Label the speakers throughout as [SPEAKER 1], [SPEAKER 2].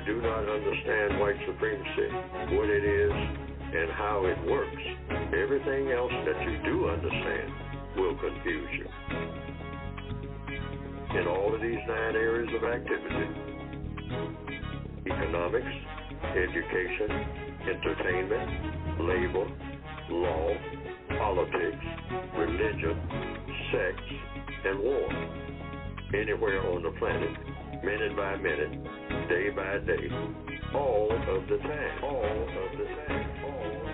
[SPEAKER 1] do not understand white supremacy, what it is, and how it works, everything else that you do understand will confuse you. In all of these 9 areas of activity, economics, education, entertainment, labor, law, politics, religion, sex, and war. Anywhere on the planet, minute by minute, day by day, all of the time, all of the time, all of the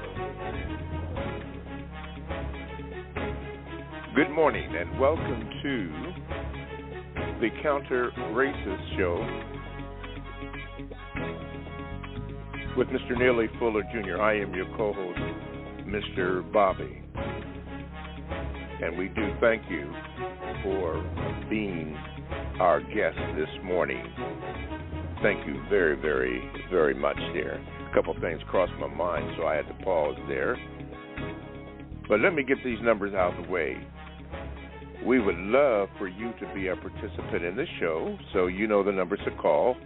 [SPEAKER 1] time.
[SPEAKER 2] Good morning and welcome to the Counter Racist Show with Mr. Neely Fuller Jr. I am your co-host, Mr. Bobby. And we do thank you for being our guest this morning. Thank you very, very, very much, dear. A couple things crossed my mind, so I had to pause there. But let me get these numbers out of the way. We would love for you to be a participant in the show, so you know the numbers to call.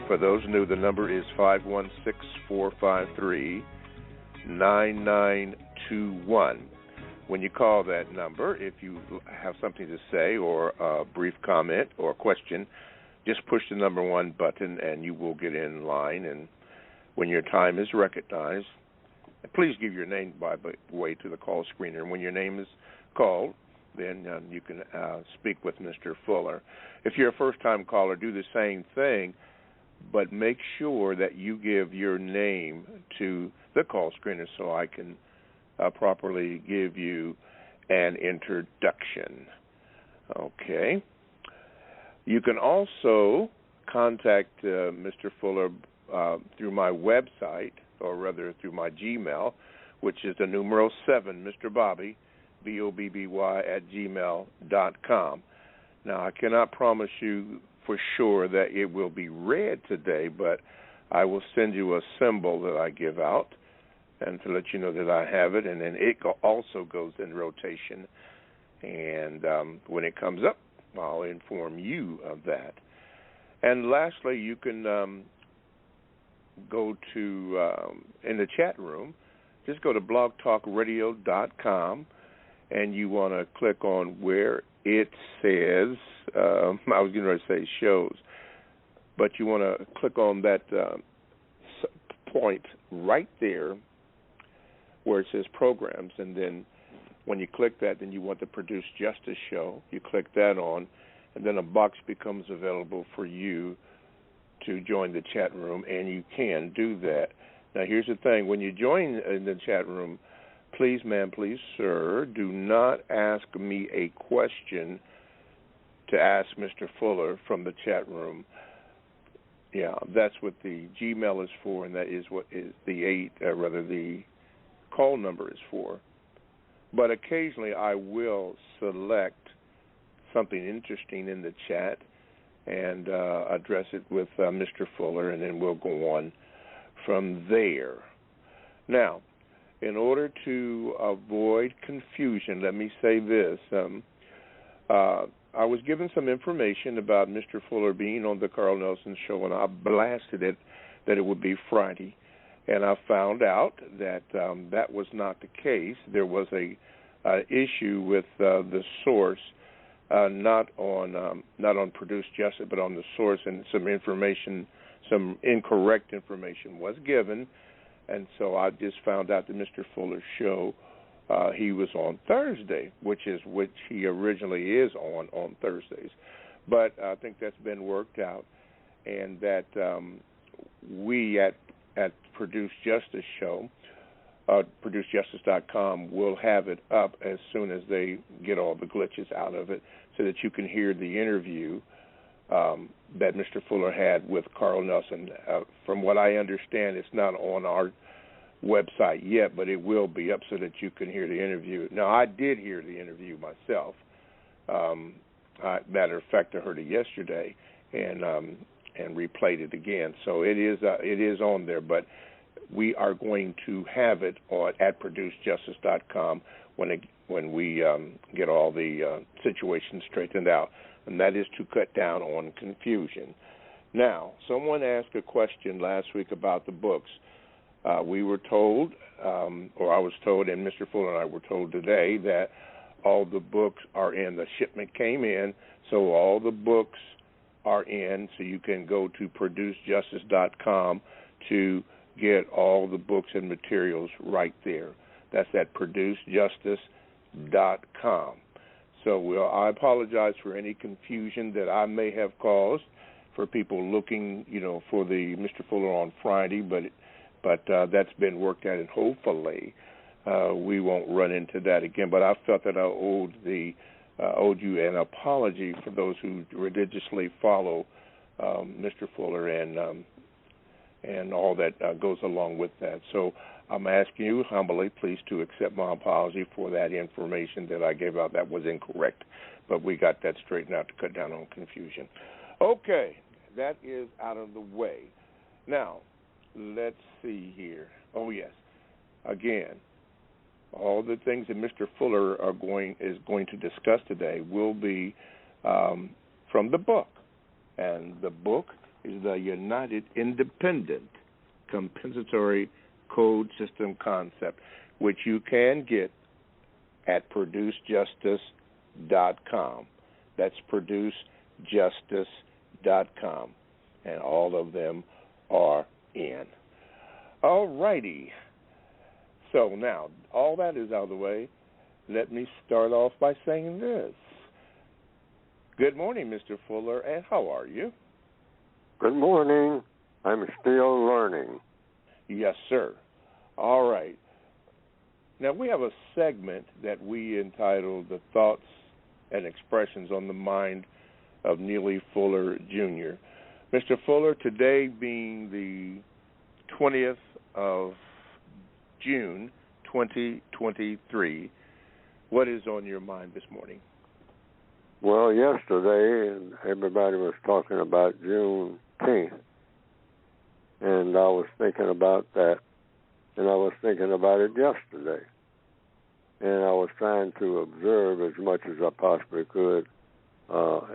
[SPEAKER 2] For those new, the number is 516-453-9921. When you call that number, if you have something to say or a brief comment or question, just push the number 1 button and you will get in line. And when your time is recognized, please give your name, by the way, to the call screener. And when your name is called, then you can speak with Mr. Fuller. If you're a first-time caller, do the same thing, but make sure that you give your name to the call screener so I can properly give you an introduction. Okay. You can also contact Mr. Fuller through my website, or rather through my Gmail, which is the numeral 7, Mr. Bobby, BOBBY @gmail.com. Now, I cannot promise you for sure that it will be read today, but I will send you a symbol that I give out and to let you know that I have it, and then it also goes in rotation. And when it comes up, I'll inform you of that. And lastly, you can go to, in the chat room, just go to blogtalkradio.com, and you want to click on where it says, I was going to say shows, but you want to click on that point right there where it says programs, and then when you click that, then you want the Produce Justice show. You click that on, and then a box becomes available for you to join the chat room, and you can do that. Now, here's the thing. When you join in the chat room, please, ma'am, please, sir, do not ask me a question to ask Mr. Fuller from the chat room. Yeah, that's what the Gmail is for, and that is what is the call number is for. But occasionally I will select something interesting in the chat and address it with Mr. Fuller, and then we'll go on from there. Now, in order to avoid confusion, let me say this. I was given some information about Mr. Fuller being on the Carl Nelson show, and I blasted it that it would be Friday. And I found out that that was not the case. There was a issue with the source, not on Produce Justice, but on the source, and some incorrect information was given. And so I just found out that Mr. Fuller's show, he was on Thursday, which he originally is on Thursdays. But I think that's been worked out, and that we at Produce Justice show, ProduceJustice.com, will have it up as soon as they get all the glitches out of it, so that you can hear the interview that Mr. Fuller had with Carl Nelson. From what I understand, it's not on our website yet, but it will be up so that you can hear the interview. Now, I did hear the interview myself. Matter of fact, I heard it yesterday and replayed it again. So it is on there, but we are going to have it at ProduceJustice.com when we get all the situations straightened out, and that is to cut down on confusion. Now, someone asked a question last week about the books. We were told, or I was told, and Mr. Fuller and I were told today, that all the books are in. The shipment came in, so all the books are in, so you can go to producejustice.com to get all the books and materials right there. That's at producejustice.com. So I apologize for any confusion that I may have caused for people looking, for the Mr. Fuller on Friday, but that's been worked out, and hopefully we won't run into that again. But I felt that I owed you an apology for those who religiously follow Mr. Fuller and all that goes along with that. So I'm asking you humbly, please, to accept my apology for that information that I gave out that was incorrect. But we got that straightened out to cut down on confusion. Okay, that is out of the way. Now, let's see here. Oh, yes. Again, all the things that Mr. Fuller is going to discuss today will be from the book. And the book is the United Independent Compensatory Code System Concept, which you can get at producejustice.com. That's producejustice.com. And all of them are in. All righty. So now, all that is out of the way. Let me start off by saying this. Good morning, Mr. Fuller, and how are you?
[SPEAKER 1] Good morning. I'm still learning.
[SPEAKER 2] Yes, sir. All right. Now, we have a segment that we entitled The Thoughts and Expressions on the Mind of Neely Fuller, Jr. Mr. Fuller, today being the 20th of June, 2023, what is on your mind this morning?
[SPEAKER 1] Well, yesterday, and everybody was talking about Juneteenth, and I was thinking about that, and I was thinking about it yesterday, and I was trying to observe as much as I possibly could,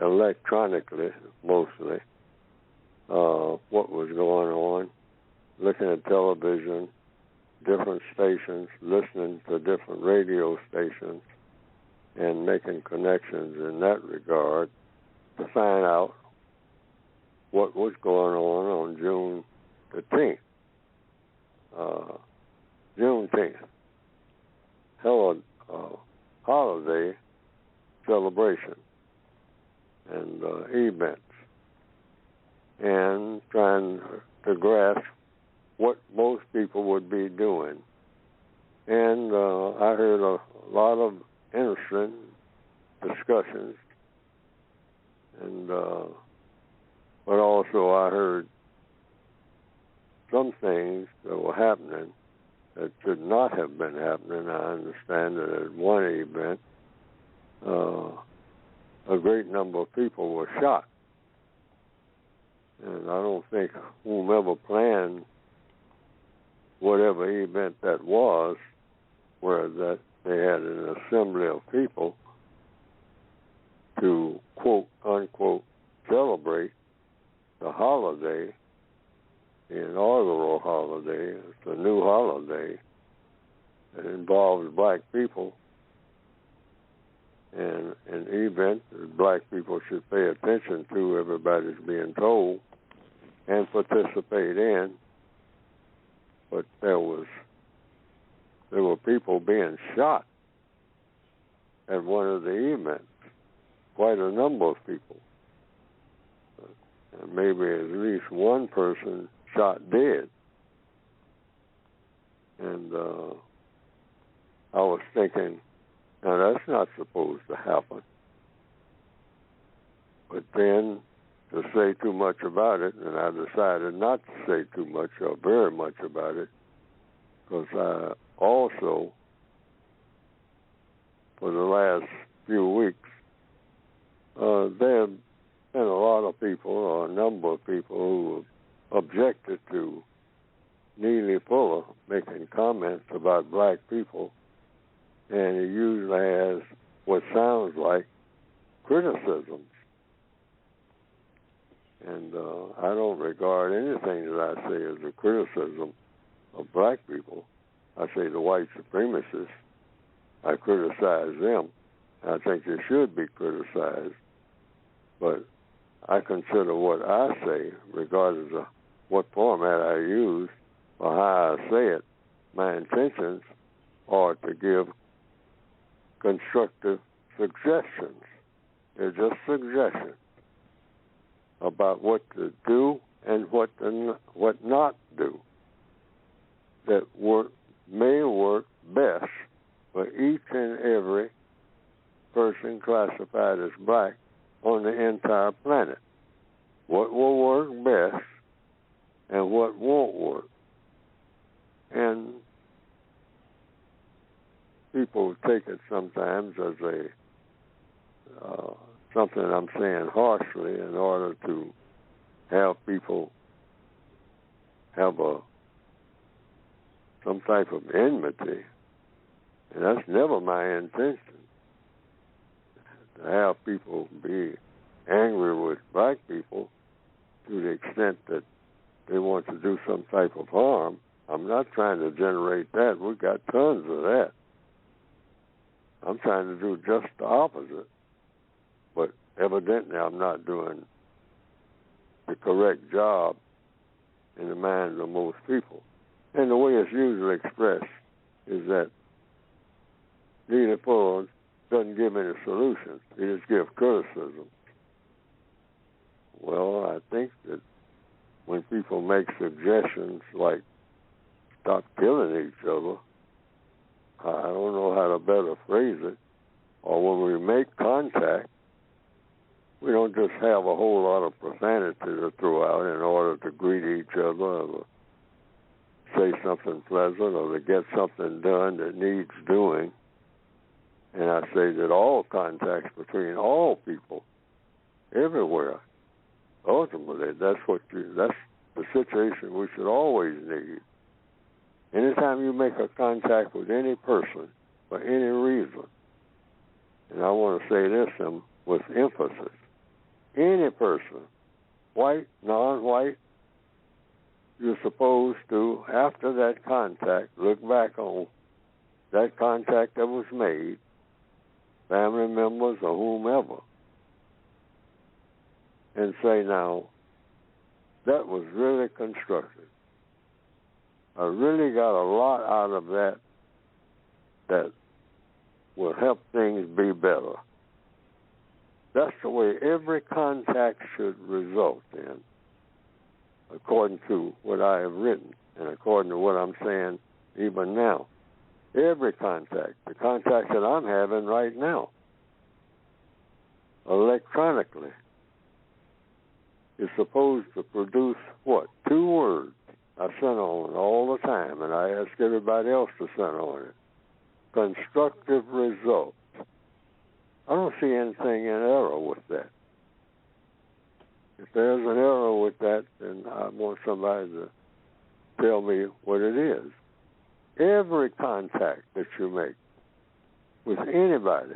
[SPEAKER 1] electronically, mostly, what was going on, looking at television, different stations, listening to different radio stations, and making connections in that regard to find out what was going on June the 10th. Juneteenth. Held a holiday celebration and events, and trying to grasp what most people would be doing. And I heard a lot of interesting discussions, and but also I heard some things that were happening that should not have been happening. I understand that at one event, a great number of people were shot. And I don't think whomever planned whatever event that was, where that they had an assembly of people to, quote, unquote, celebrate the holiday, the inaugural holiday. It's a new holiday. It involves black people, and an event that black people should pay attention to, everybody's being told, and participate in. But there were people being shot at one of the events, quite a number of people. And maybe at least one person shot dead. And I was thinking, now that's not supposed to happen. But then to say too much about it, and I decided not to say too much or very much about it, because I also, for the last few weeks, there have been a lot of people, or a number of people, who objected to Neely Fuller making comments about black people, and he usually has what sounds like criticisms.
[SPEAKER 3] And I don't regard anything that I say as a criticism of black people. I say the white supremacists, I criticize them. I think they should be criticized. But I consider what I say, regardless of what format I use or how I say it, my intentions are to give constructive suggestions. They're just suggestions about what to do and what not do that may work best for each and every person classified as black on the entire planet. What will work best and what won't work. And people take it sometimes as something I'm saying harshly in order to have people have some type of enmity. And that's never my intention, to have people be angry with black people to the extent that they want to do some type of harm. I'm not trying to generate that. We've got tons of that. I'm trying to do just the opposite. But evidently I'm not doing the correct job in the minds of most people. And the way it's usually expressed is that Neely doesn't give any solutions. He just gives criticism. Well, I think that when people make suggestions like stop killing each other, I don't know how to better phrase it, or when we make contact, we don't just have a whole lot of profanity to throw out in order to greet each other or say something pleasant or to get something done that needs doing. And I say that all contacts between all people, everywhere, ultimately, that's the situation we should always need. Anytime you make a contact with any person for any reason, and I want to say this with emphasis, any person, white, non-white, you're supposed to, after that contact, look back on that contact that was made, family members or whomever, and say, now, that was really constructive. I really got a lot out of that will help things be better. That's the way every contact should result in, according to what I have written and according to what I'm saying even now. Every contact, the contact that I'm having right now, electronically, is supposed to produce what? 2 words. I send on all the time, and I ask everybody else to send on it. Constructive results. I don't see anything in error with that. If there's an error with that, then I want somebody to tell me what it is. Every contact that you make with anybody,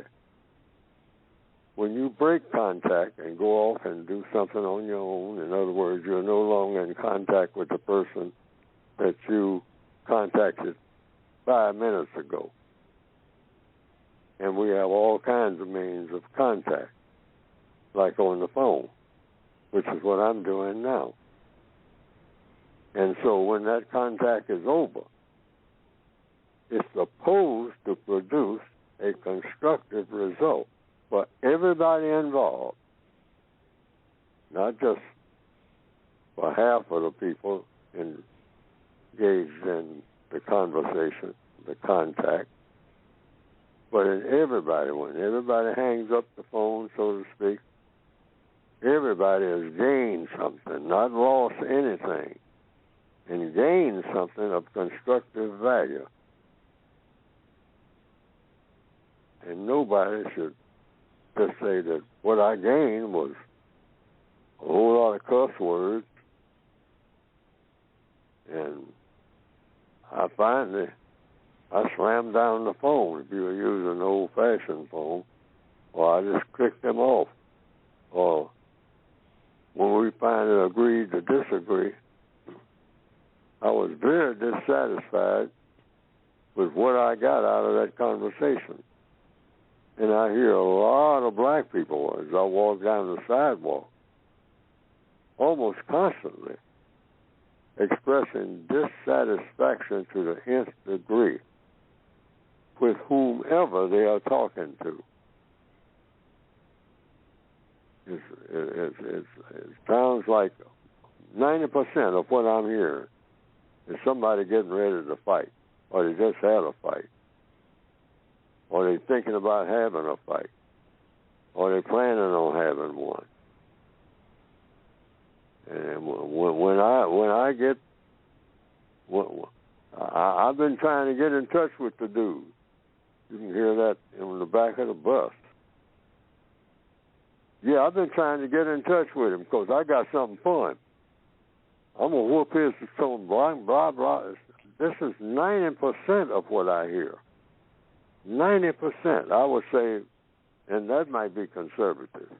[SPEAKER 3] when you break contact and go off and do something on your own, in other words, you're no longer in contact with the person that you contacted 5 minutes ago. And we have all kinds of means of contact, like on the phone, which is what I'm doing now. And so when that contact is over, it's supposed to produce a constructive result for everybody involved, not just for half of the people engaged in the conversation, the contact, but in everybody. When everybody hangs up the phone, so to speak, everybody has gained something, not lost anything, and gained something of constructive value. And nobody should just say that what I gained was a whole lot of cuss words, and I slammed down the phone if you were using an old-fashioned phone, or I just clicked them off, or when we finally agreed to disagree, I was very dissatisfied with what I got out of that conversation. And I hear a lot of black people as I walk down the sidewalk, almost constantly, expressing dissatisfaction to the nth degree with whomever they are talking to. It sounds like 90% of what I'm hearing is somebody getting ready to fight, or they just had a fight, or they're thinking about having a fight, or they're planning on having one. And I've been trying to get in touch with the dude. You can hear that in the back of the bus. Yeah, I've been trying to get in touch with him because I got something for him. I'm going to whoop his some blah, blah, blah. This is 90% of what I hear. 90%, I would say, and that might be conservative.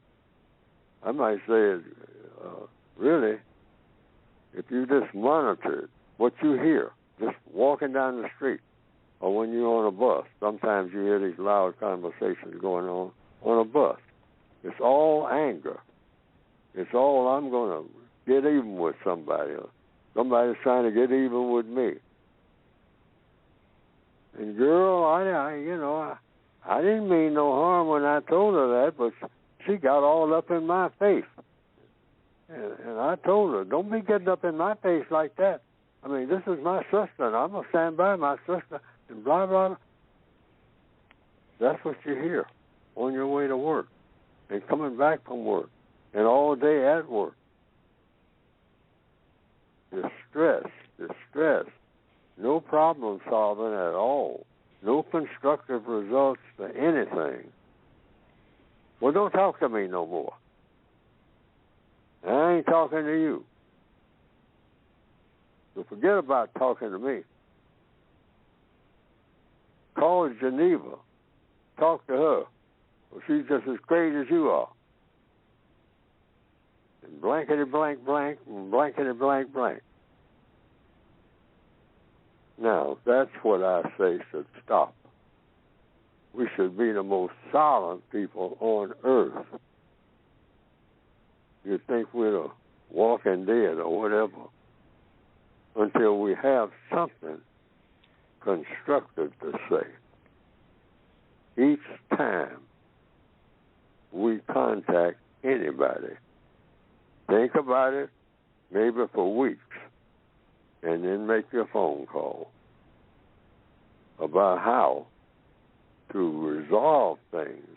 [SPEAKER 3] I might say, really, if you just monitored what you hear, just walking down the street, or when you're on a bus, sometimes you hear these loud conversations going on a bus. It's all anger. It's all, I'm going to get even with somebody. Or somebody's trying to get even with me. And girl, I didn't mean no harm when I told her that, but she got all up in my face. And I told her, don't be getting up in my face like that. I mean, this is my sister, and I'm going to stand by my sister, and blah, blah. That's what you hear on your way to work and coming back from work and all day at work. Distress. No problem solving at all. No constructive results to anything. Well, don't talk to me no more. I ain't talking to you. So forget about talking to me. Call Geneva. Talk to her. Well, she's just as crazy as you are. And blankety blank blank and blankety blank blank. Now, that's what I say should stop. We should be the most silent people on earth. You think we're the walking dead or whatever, until we have something constructive to say. Each time we contact anybody, think about it maybe for weeks, and then make your phone call about how to resolve things,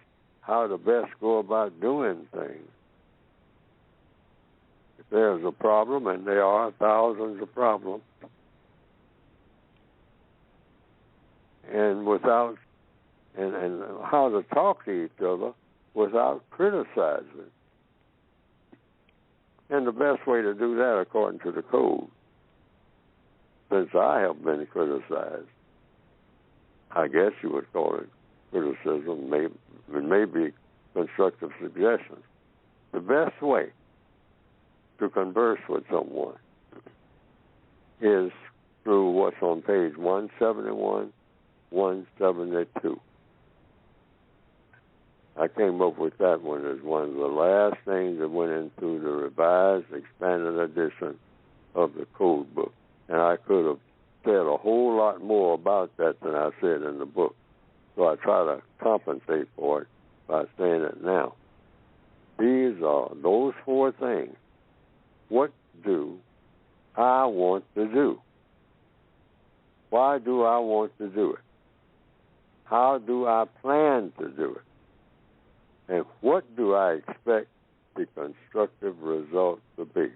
[SPEAKER 3] how to best go about doing things. If there's a problem, and there are thousands of problems, and how to talk to each other without criticizing. And the best way to do that, according to the code, since I have been criticized, I guess you would call it criticism, maybe constructive suggestions. The best way to converse with someone is through what's on page 171, 172. I came up with that one as one of the last things that went into the revised, expanded edition of the code book. And I could have said a whole lot more about that than I said in the book. So I try to compensate for it by saying it now. These are those four things. What do I want to do? Why do I want to do it? How do I plan to do it? And what do I expect the constructive result to be?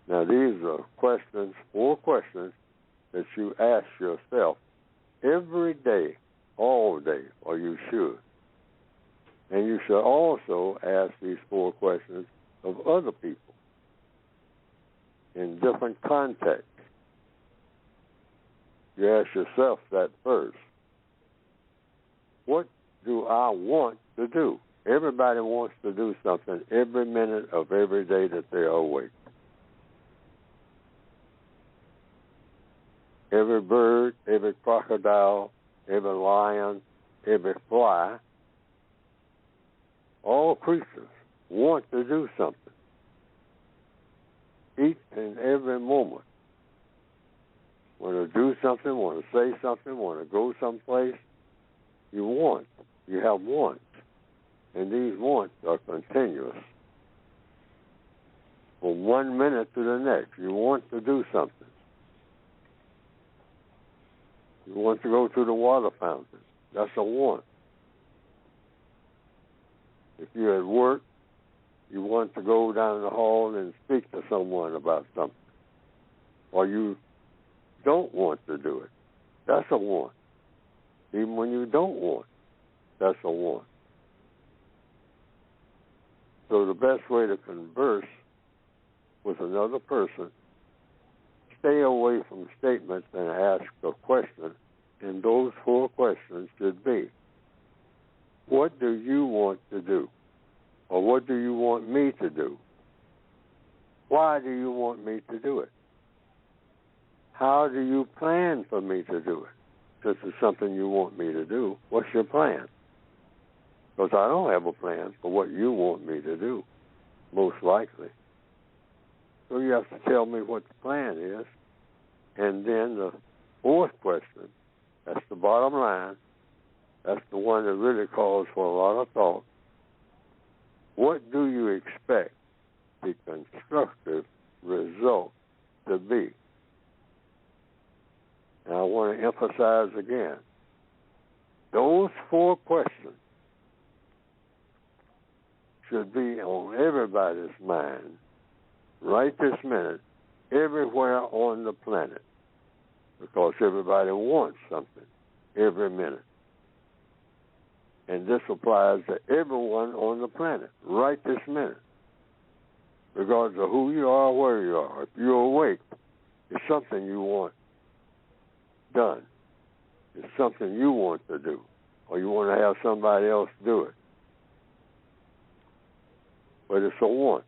[SPEAKER 3] Now, these are questions, 4 questions, that you ask yourself every day, all day, or you should. And you should also ask these 4 questions of other people in different contexts. You ask yourself that first. What do I want to do? Everybody wants to do something every minute of every day that they're awake. Every bird, every crocodile, every lion, every fly, all creatures want to do something. Each and every moment. Want to do something, want to say something, want to go someplace. You want. You have wants. And these wants are continuous. From 1 minute to the next, you want to do something. You want to go to the water fountain. That's a want. If you're at work, you want to go down the hall and speak to someone about something. Or you don't want to do it. That's a want. Even when you don't want, that's a want. So the best way to converse with another person, stay away from statements and ask a question. And those 4 questions should be, what do you want to do? Or what do you want me to do? Why do you want me to do it? How do you plan for me to do it? This is something you want me to do. What's your plan? Because I don't have a plan for what you want me to do, most likely. So you have to tell me what the plan is. And then the 4th question, that's the bottom line. That's the one that really calls for a lot of thought. What do you expect the constructive result to be? And I want to emphasize again, those 4 questions should be on everybody's mind right this minute, everywhere on the planet, because everybody wants something every minute. And this applies to everyone on the planet right this minute, regardless of who you are or where you are. If you're awake, it's something you want done. It's something you want to do, or you want to have somebody else do it. But it's a want.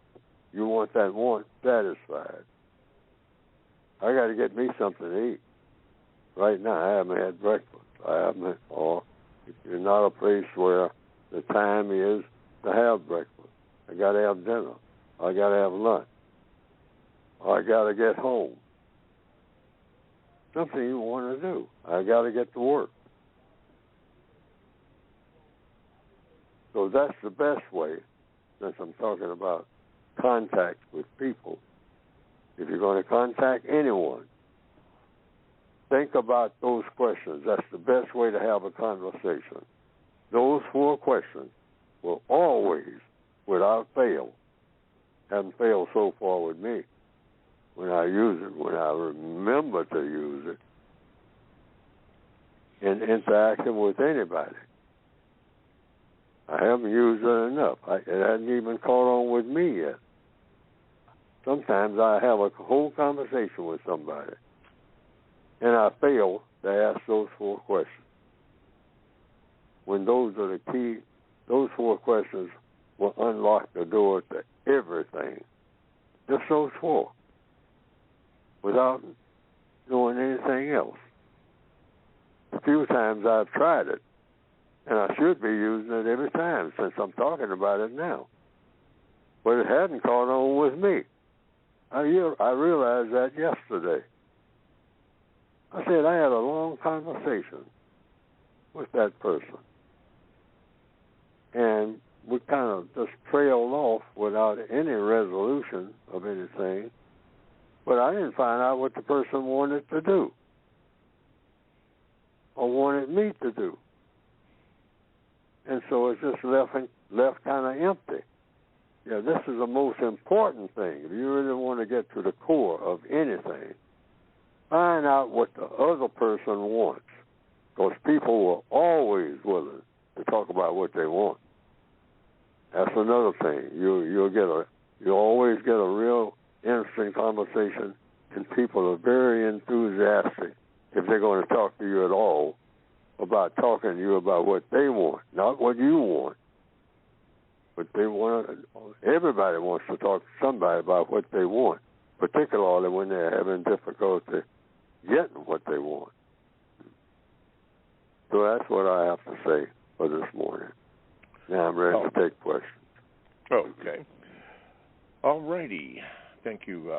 [SPEAKER 3] You want that want satisfied. I got to get me something to eat. Right now, I haven't had breakfast. Or if you're not a place where the time is to have breakfast, I got to have dinner. I got to have lunch. Or I got to get home. Something you want to do. I got to get to work. So that's the best way, since I'm talking about contact with people. If you're going to contact anyone, think about those questions. That's the best way to have a conversation. Those 4 questions will always, without fail, haven't failed so far with me, when I use it, when I remember to use it, in interacting with anybody. I haven't used it enough. It hasn't even caught on with me yet. Sometimes I have a whole conversation with somebody, and I fail to ask those 4 questions. When those are the key, those 4 questions will unlock the door to everything. Just those 4. Without doing anything else. A few times I've tried it, and I should be using it every time since I'm talking about it now. But it hadn't caught on with me. I realized that yesterday. I said I had a long conversation with that person, and we kind of just trailed off without any resolution of anything. But I didn't find out what the person wanted to do or wanted me to do. And so it's just left kind of empty. Yeah, this is the most important thing. If you really want to get to the core of anything, find out what the other person wants. Because people are always willing to talk about what they want. That's another thing. You'll always get a real interesting conversation, and people are very enthusiastic if they're going to talk to you at all about talking to you about what they want, not what you want. but everybody wants to talk to somebody about what they want, particularly when they're having difficulty getting what they want. So that's what I have to say for this morning. Now I'm ready to take questions.
[SPEAKER 2] Okay. All righty. Thank you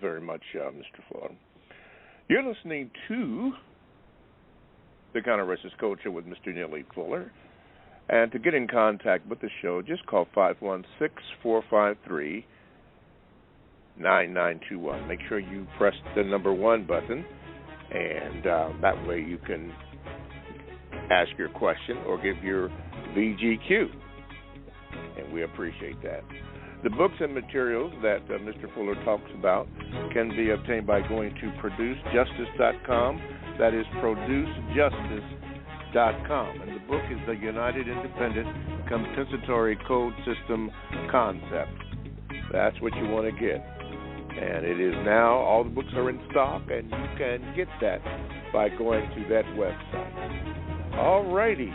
[SPEAKER 2] very much, Mr. Fuller. You're listening to The Counter Racist Culture with Mr. Neely Fuller. And to get in contact with the show, just call 516-453-9921. Make sure you press the number 1 button, and that way you can ask your question or give your VGQ. And we appreciate that. The books and materials that Mr. Fuller talks about can be obtained by going to producejustice.com. That is producejustice.com. And the book is the United Independent Compensatory Code System Concept. That's what you want to get. And it is now, all the books are in stock, and you can get that by going to that website. All righty.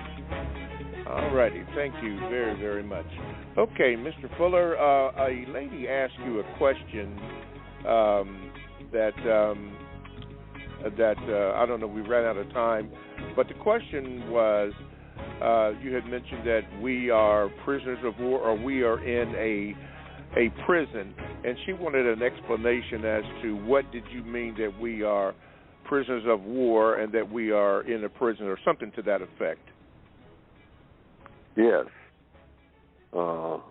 [SPEAKER 2] Thank you very, very much. Okay, Mr. Fuller, a lady asked you a question that I don't know, we ran out of time, but the question was, you had mentioned that we are prisoners of war, or we are in a prison, and she wanted an explanation as to what did you mean that we are prisoners of war and that we are in a prison, or something to that effect.
[SPEAKER 3] Yes. And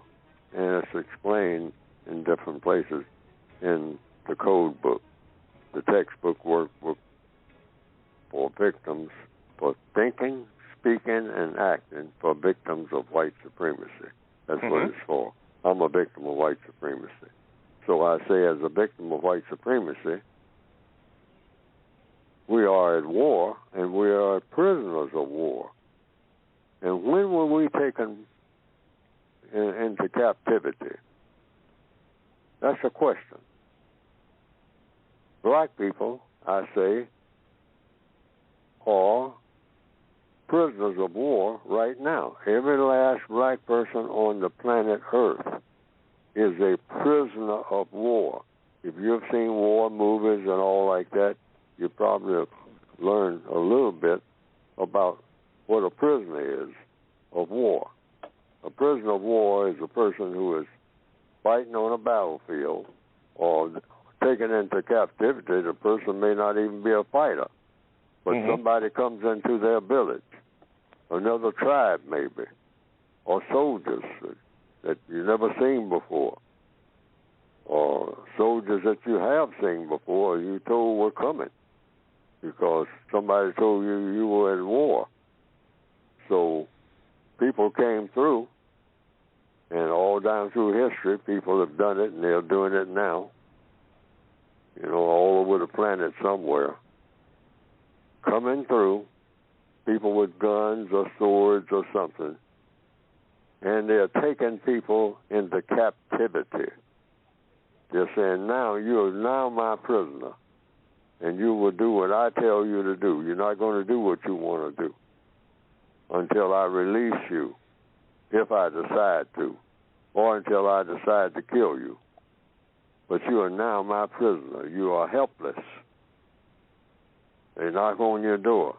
[SPEAKER 3] it's explained in different places in the code book, the textbook workbook for victims, for thinking, speaking, and acting for victims of white supremacy. That's what it's for. I'm a victim of white supremacy. So I say, as a victim of white supremacy, we are at war, and we are prisoners of war. And when were we taken into captivity? That's a question. Black people, I say, are prisoners of war right now. Every last black person on the planet Earth is a prisoner of war. If you've seen war movies and all like that, you probably have learned a little bit about what a prisoner is of war. A prisoner of war is a person who is fighting on a battlefield or taken into captivity. The person may not even be a fighter, but somebody comes into their village, another tribe maybe, or soldiers that you've never seen before, or soldiers that you have seen before you told were coming because somebody told you you were at war. So people came through, and all down through history, people have done it, and they're doing it now, all over the planet somewhere. Coming through, people with guns or swords or something, and they're taking people into captivity. They're saying, now, you are now my prisoner, and you will do what I tell you to do. You're not going to do what you want to do until I release you, if I decide to, or until I decide to kill you. But you are now my prisoner. You are helpless. They knock on your door,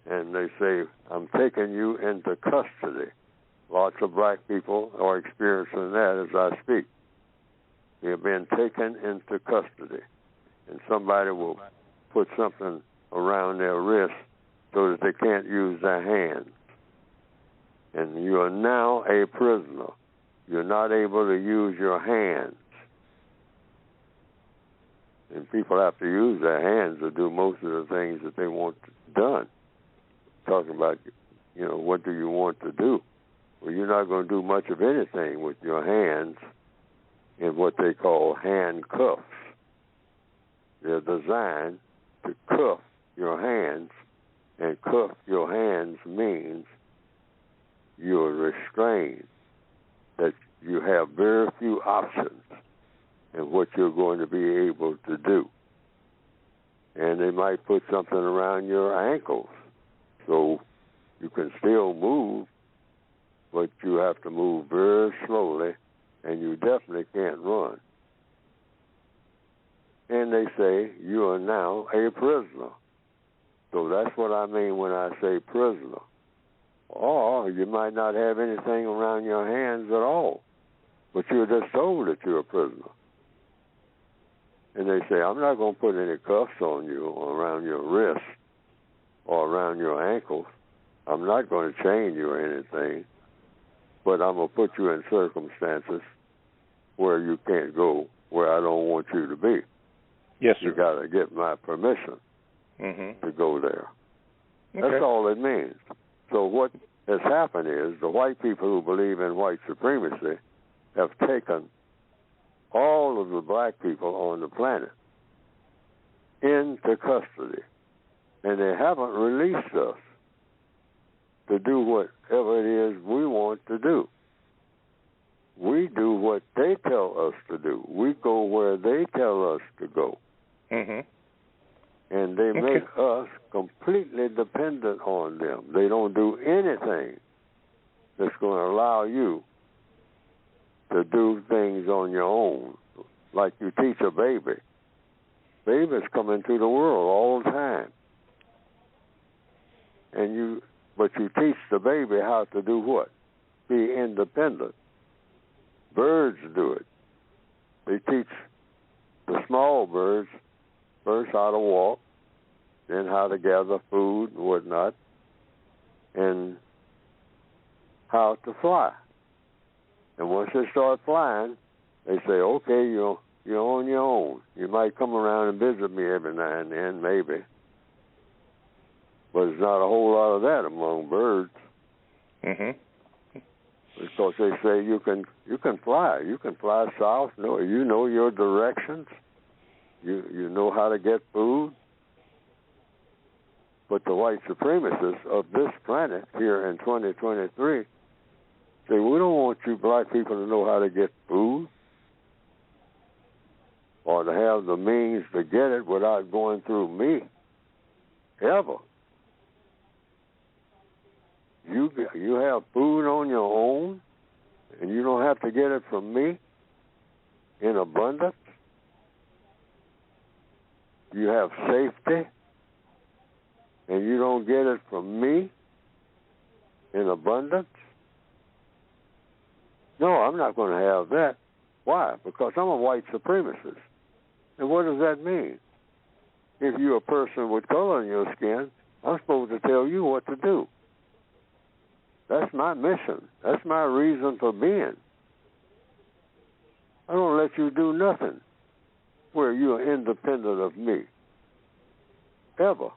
[SPEAKER 3] and they say, I'm taking you into custody. Lots of black people are experiencing that as I speak. They're being taken into custody, and somebody will put something around their wrist so that they can't use their hands. And you are now a prisoner. You're not able to use your hands. And people have to use their hands to do most of the things that they want done. Talking about, what do you want to do? Well, you're not going to do much of anything with your hands in what they call handcuffs. They're designed to cuff your hands, and cuff your hands means you're restrained, that you have very few options in what you're going to be able to do. And they might put something around your ankles so you can still move, but you have to move very slowly, and you definitely can't run. And they say you are now a prisoner. So that's what I mean when I say prisoner. Or you might not have anything around your hands at all, but you're just told that you're a prisoner. And they say, I'm not going to put any cuffs on you or around your wrists or around your ankles. I'm not going to chain you or anything, but I'm going to put you in circumstances where you can't go, where I don't want you to be.
[SPEAKER 2] Yes, sir.
[SPEAKER 3] You got to get my permission to go there.
[SPEAKER 2] Okay.
[SPEAKER 3] That's all it means. So what has happened is the white people who believe in white supremacy have taken all of the black people on the planet into custody, and they haven't released us to do whatever it is we want to do. We do what they tell us to do. We go where they tell us to go. And they make us completely dependent on them. They don't do anything that's going to allow you to do things on your own, like you teach a baby. Babies come into the world all the time. But you teach the baby how to do what? Be independent. Birds do it. They teach the small birds first how to walk, then how to gather food and whatnot, and how to fly. And once they start flying, they say, okay, you're on your own. You might come around and visit me every now and then, maybe. But there's not a whole lot of that among birds. Because they say you can fly. You can fly south. No, you know your directions. You know how to get food. But the white supremacists of this planet here in 2023 say, we don't want you black people to know how to get food or to have the means to get it without going through me, ever. You have food on your own, and you don't have to get it from me in abundance. You have safety, and you don't get it from me in abundance. No, I'm not going to have that. Why? Because I'm a white supremacist. And what does that mean? If you're a person with color in your skin, I'm supposed to tell you what to do. That's my mission. That's my reason for being. I don't let you do nothing where you're independent of me. Ever.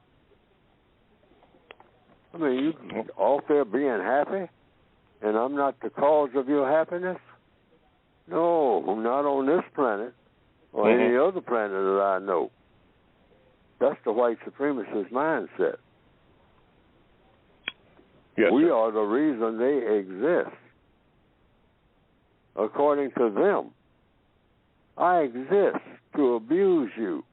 [SPEAKER 3] I mean, you off there being happy, and I'm not the cause of your happiness? No, not on this planet or any other planet that I know. That's the white supremacist mindset.
[SPEAKER 2] Yes,
[SPEAKER 3] we
[SPEAKER 2] sir.
[SPEAKER 3] are the reason they exist. According to them, I exist to abuse you.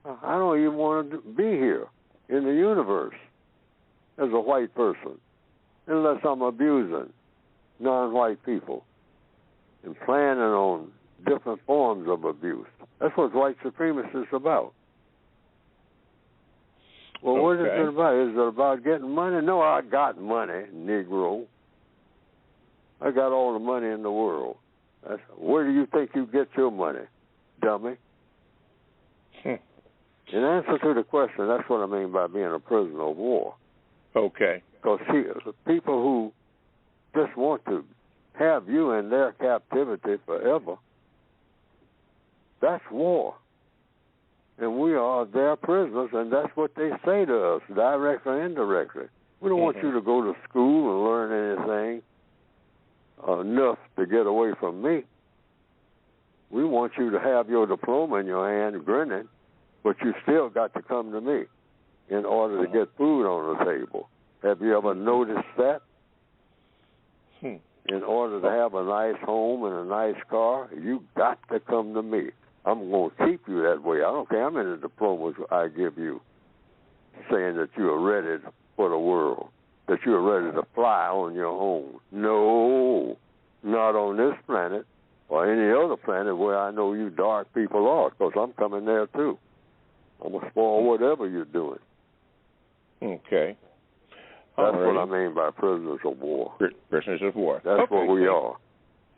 [SPEAKER 3] I don't even want to be here in the universe as a white person unless I'm abusing non-white people and planning on different forms of abuse. That's what white supremacy is about. Well, what is it about? Is it about getting money? No, I got money, Negro. I got all the money in the world. Where do you think you get your money, dummy? In answer to the question, that's what I mean by being a prisoner of war.
[SPEAKER 2] Okay.
[SPEAKER 3] Because, see, the people who just want to have you in their captivity forever, that's war. And we are their prisoners, and that's what they say to us, directly or indirectly. We don't want you to go to school and learn anything enough to get away from me. We want you to have your diploma in your hand grinning, but you still got to come to me in order to get food on the table. Have you ever noticed that? In order to have a nice home and a nice car, you got to come to me. I'm going to keep you that way. I don't care how many diplomas I give you saying that you are ready for the world. that you're ready to fly on your own. No, not on this planet or any other planet where I know you dark people are, because I'm coming there too. I'm going to spoil whatever you're doing.
[SPEAKER 2] Okay.
[SPEAKER 3] That's what I mean by prisoners of war.
[SPEAKER 2] Prisoners of war.
[SPEAKER 3] That's what we are.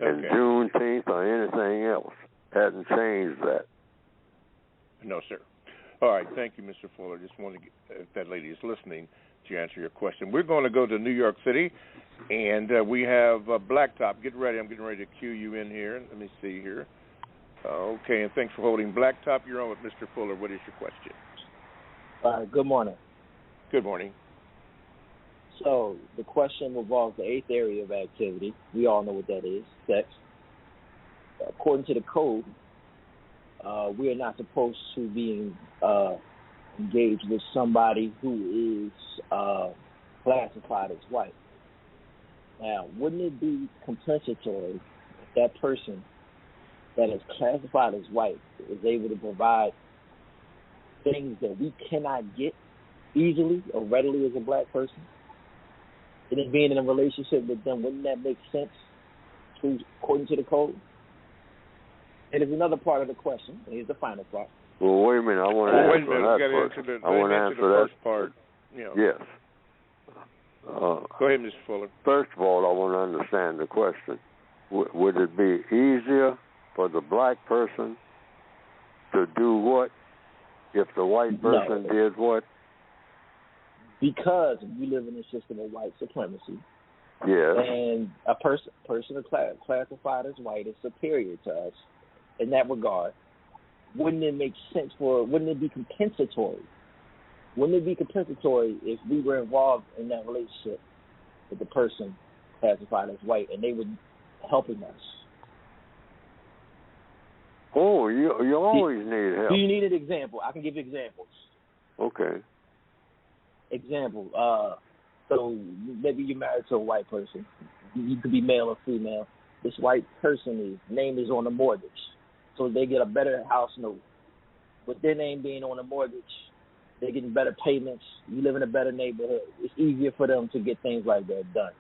[SPEAKER 2] Okay.
[SPEAKER 3] And Juneteenth or anything else hadn't changed that.
[SPEAKER 2] No, sir. All right. Thank you, Mr. Fuller. Just wanted to get, if that lady is listening, to answer your question. We're going to go to New York City, and we have Blacktop. Get ready. I'm getting ready to cue you in here. Let me see here. Okay, and thanks for holding. Blacktop, you're on with Mr. Fuller. What is your question?
[SPEAKER 4] Good morning.
[SPEAKER 2] Good morning.
[SPEAKER 4] So the question involves the 8th area of activity. We all know what that is, sex. According to the code, we are not supposed to be engaged with somebody who is classified as white. Now, wouldn't it be compensatory if that person that is classified as white is able to provide things that we cannot get easily or readily as a black person? And then being in a relationship with them, wouldn't that make sense according to the code? And there's another part of the question. Here's the final part.
[SPEAKER 3] Well, wait a minute. I want to answer that first. I want to answer that
[SPEAKER 2] first part.
[SPEAKER 3] Yes.
[SPEAKER 2] Go ahead, Mr. Fuller.
[SPEAKER 3] First of all, I want to understand the question. Would it be easier for the black person to do what if the white person did what?
[SPEAKER 4] Because we live in a system of white supremacy.
[SPEAKER 3] Yes.
[SPEAKER 4] And a person classified as white is superior to us in that regard. Wouldn't it make sense wouldn't it be compensatory? Wouldn't it be compensatory if we were involved in that relationship with the person classified as white and they were helping us?
[SPEAKER 3] Oh, you always need help.
[SPEAKER 4] Do you need an example? I can give you examples.
[SPEAKER 3] Okay.
[SPEAKER 4] Example, so maybe you're married to a white person. You could be male or female. This white person's name is on the mortgage, so they get a better house note. With their name being on the mortgage, they're getting better payments. You live in a better neighborhood. It's easier for them to get things like that done.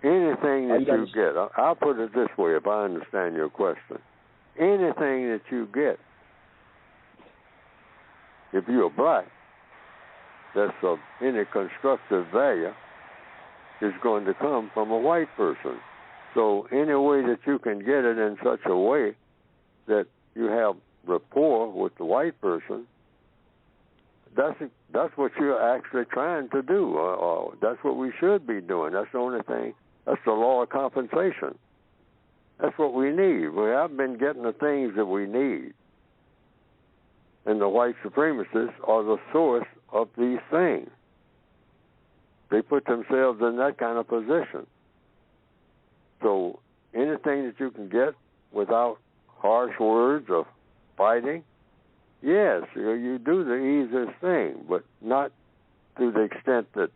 [SPEAKER 3] Anything that you get, I'll put it this way if I understand your question. Anything that you get, if you're black, that's of any constructive value is going to come from a white person. So any way that you can get it in such a way that you have rapport with the white person, that's what you're actually trying to do. Or that's what we should be doing. That's the only thing. That's the law of compensation. That's what we need. We have been getting the things that we need. And the white supremacists are the source of these things. They put themselves in that kind of position. So anything that you can get without harsh words or fighting, yes, you do the easiest thing, but not to the extent that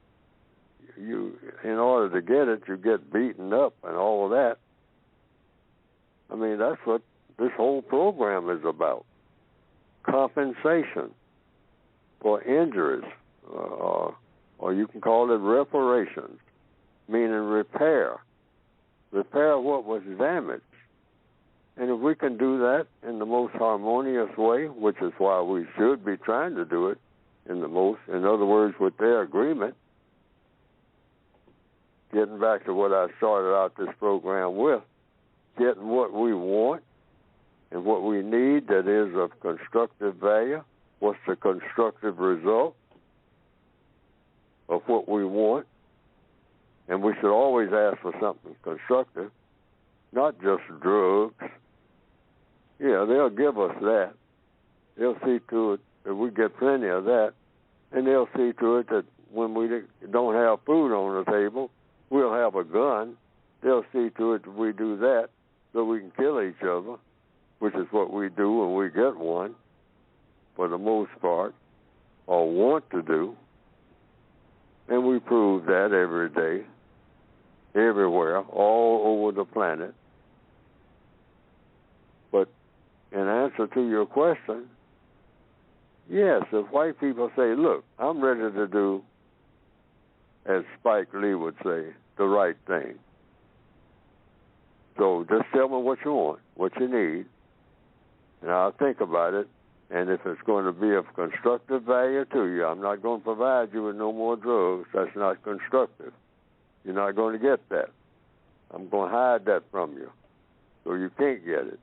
[SPEAKER 3] you, in order to get it, you get beaten up and all of that. I mean, that's what this whole program is about. Compensation for injuries, or you can call it reparations, meaning repair what was damaged. And if we can do that in the most harmonious way, which is why we should be trying to do it in other words, with their agreement, getting back to what I started out this program with, getting what we want and what we need that is of constructive value. What's the constructive result of what we want? And we should always ask for something constructive, not just drugs. Yeah, they'll give us that. They'll see to it that we get plenty of that. And they'll see to it that when we don't have food on the table, we'll have a gun. They'll see to it that we do that so we can kill each other, which is what we do when we get one, for the most part, or want to do. And we prove that every day, everywhere, all over the planet. But in answer to your question, yes, if white people say, look, I'm ready to do as Spike Lee would say, the right thing. So just tell me what you want, what you need, and I'll think about it. And if it's going to be of constructive value to you, I'm not going to provide you with no more drugs. That's not constructive. You're not going to get that. I'm going to hide that from you, so you can't get it.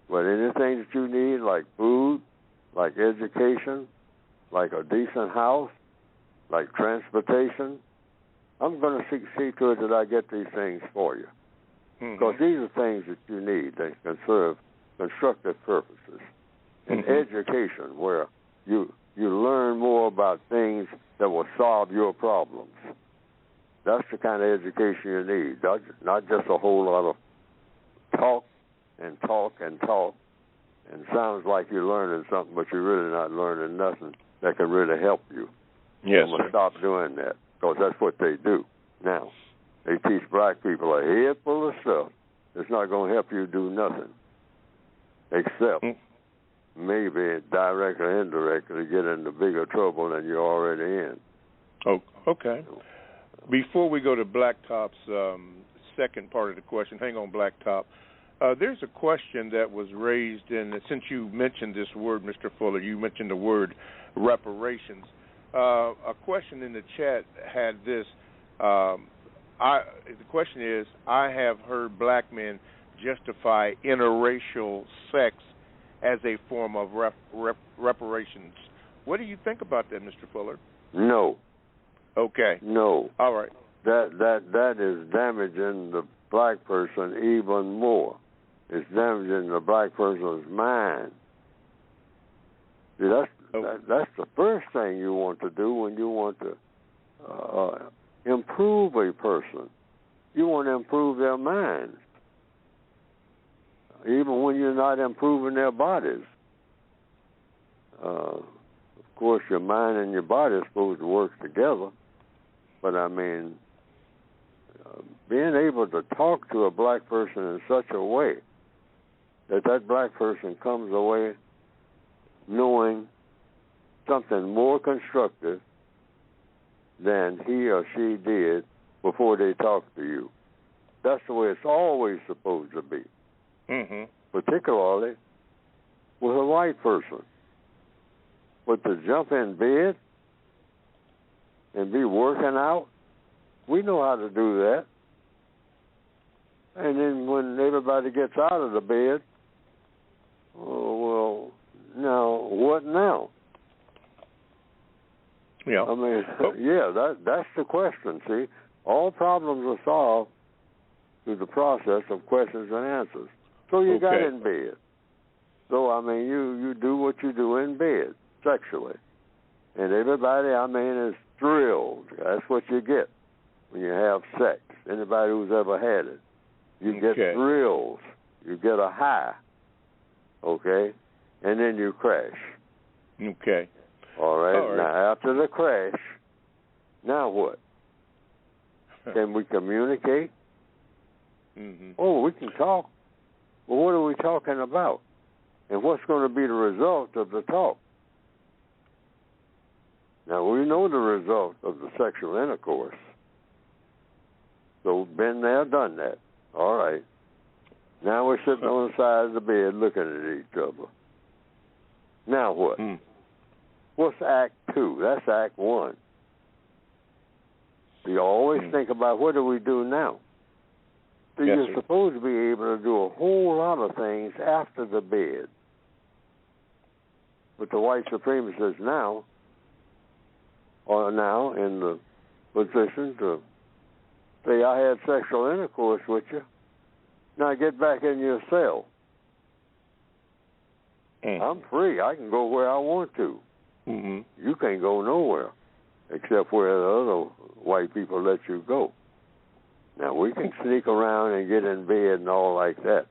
[SPEAKER 3] But anything that you need, like food, like education, like a decent house, like transportation, I'm going to see to it that I get these things for you. Because these are things that you need that can serve constructive purposes. In education, where you learn more about things that will solve your problems. That's the kind of education you need, not just a whole lot of talk and talk and talk, and sounds like you're learning something, but you're really not learning nothing that can really help you.
[SPEAKER 2] Yes,
[SPEAKER 3] I'm going to stop doing that, because that's what they do now. They teach black people a head full of stuff that's not going to help you do nothing, except maybe directly or indirectly get into bigger trouble than you're already in.
[SPEAKER 2] Oh, okay. Before we go to Blacktop's second part of the question, hang on, Blacktop. There's a question that was raised, and since you mentioned this word, Mr. Fuller, you mentioned the word reparations. A question in the chat had this. The question is, I have heard black men justify interracial sex as a form of reparations. What do you think about that, Mr. Fuller?
[SPEAKER 3] No.
[SPEAKER 2] Okay.
[SPEAKER 3] No.
[SPEAKER 2] All right.
[SPEAKER 3] That is damaging the black person even more. It's damaging the black person's mind. See, that's the first thing you want to do when you want to improve a person. You want to improve their minds, even when you're not improving their bodies. Of course, your mind and your body are supposed to work together, but I mean, being able to talk to a black person in such a way that black person comes away knowing something more constructive than he or she did before they talked to you. That's the way it's always supposed to be. Particularly with a white person. But to jump in bed and be working out, we know how to do that. And then when everybody gets out of the bed, well, now, what now?
[SPEAKER 2] Yeah.
[SPEAKER 3] I mean, that's the question, see. All problems are solved through the process of questions and answers. So you got in bed. So, I mean, you do what you do in bed, sexually. And everybody, I mean, is thrilled. That's what you get when you have sex. Anybody who's ever had it. You get thrills. You get a high. Okay? And then you crash.
[SPEAKER 2] Okay.
[SPEAKER 3] All right. Now, after the crash, now what? Can we communicate? Oh, we can talk. Well, what are we talking about? And what's going to be the result of the talk? Now, we know the result of the sexual intercourse. So, been there, done that. All right. Now we're sitting on the side of the bed looking at each other. Now what? What's Act 2? That's Act 1. So you always think about, what do we do now? So you're supposed to be able to do a whole lot of things after the bed. But the white supremacists now are now in the position to say, I had sexual intercourse with you. Now get back in your cell. I'm free. I can go where I want to. You can't go nowhere except where the other white people let you go. Now, we can sneak around and get in bed and all like that.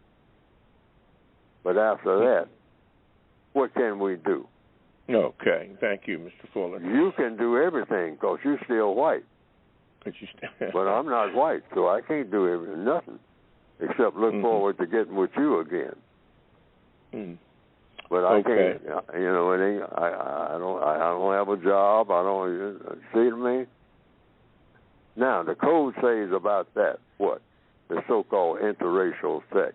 [SPEAKER 3] But after that, what can we do?
[SPEAKER 2] Okay. Thank you, Mr. Fuller.
[SPEAKER 3] You can do everything because you're still white. But I'm not white, so I can't do nothing except look forward to getting with you again. But I can't, you know, I don't have a job. I don't, see what I mean? Now, the code says about that, what? The so-called interracial sex.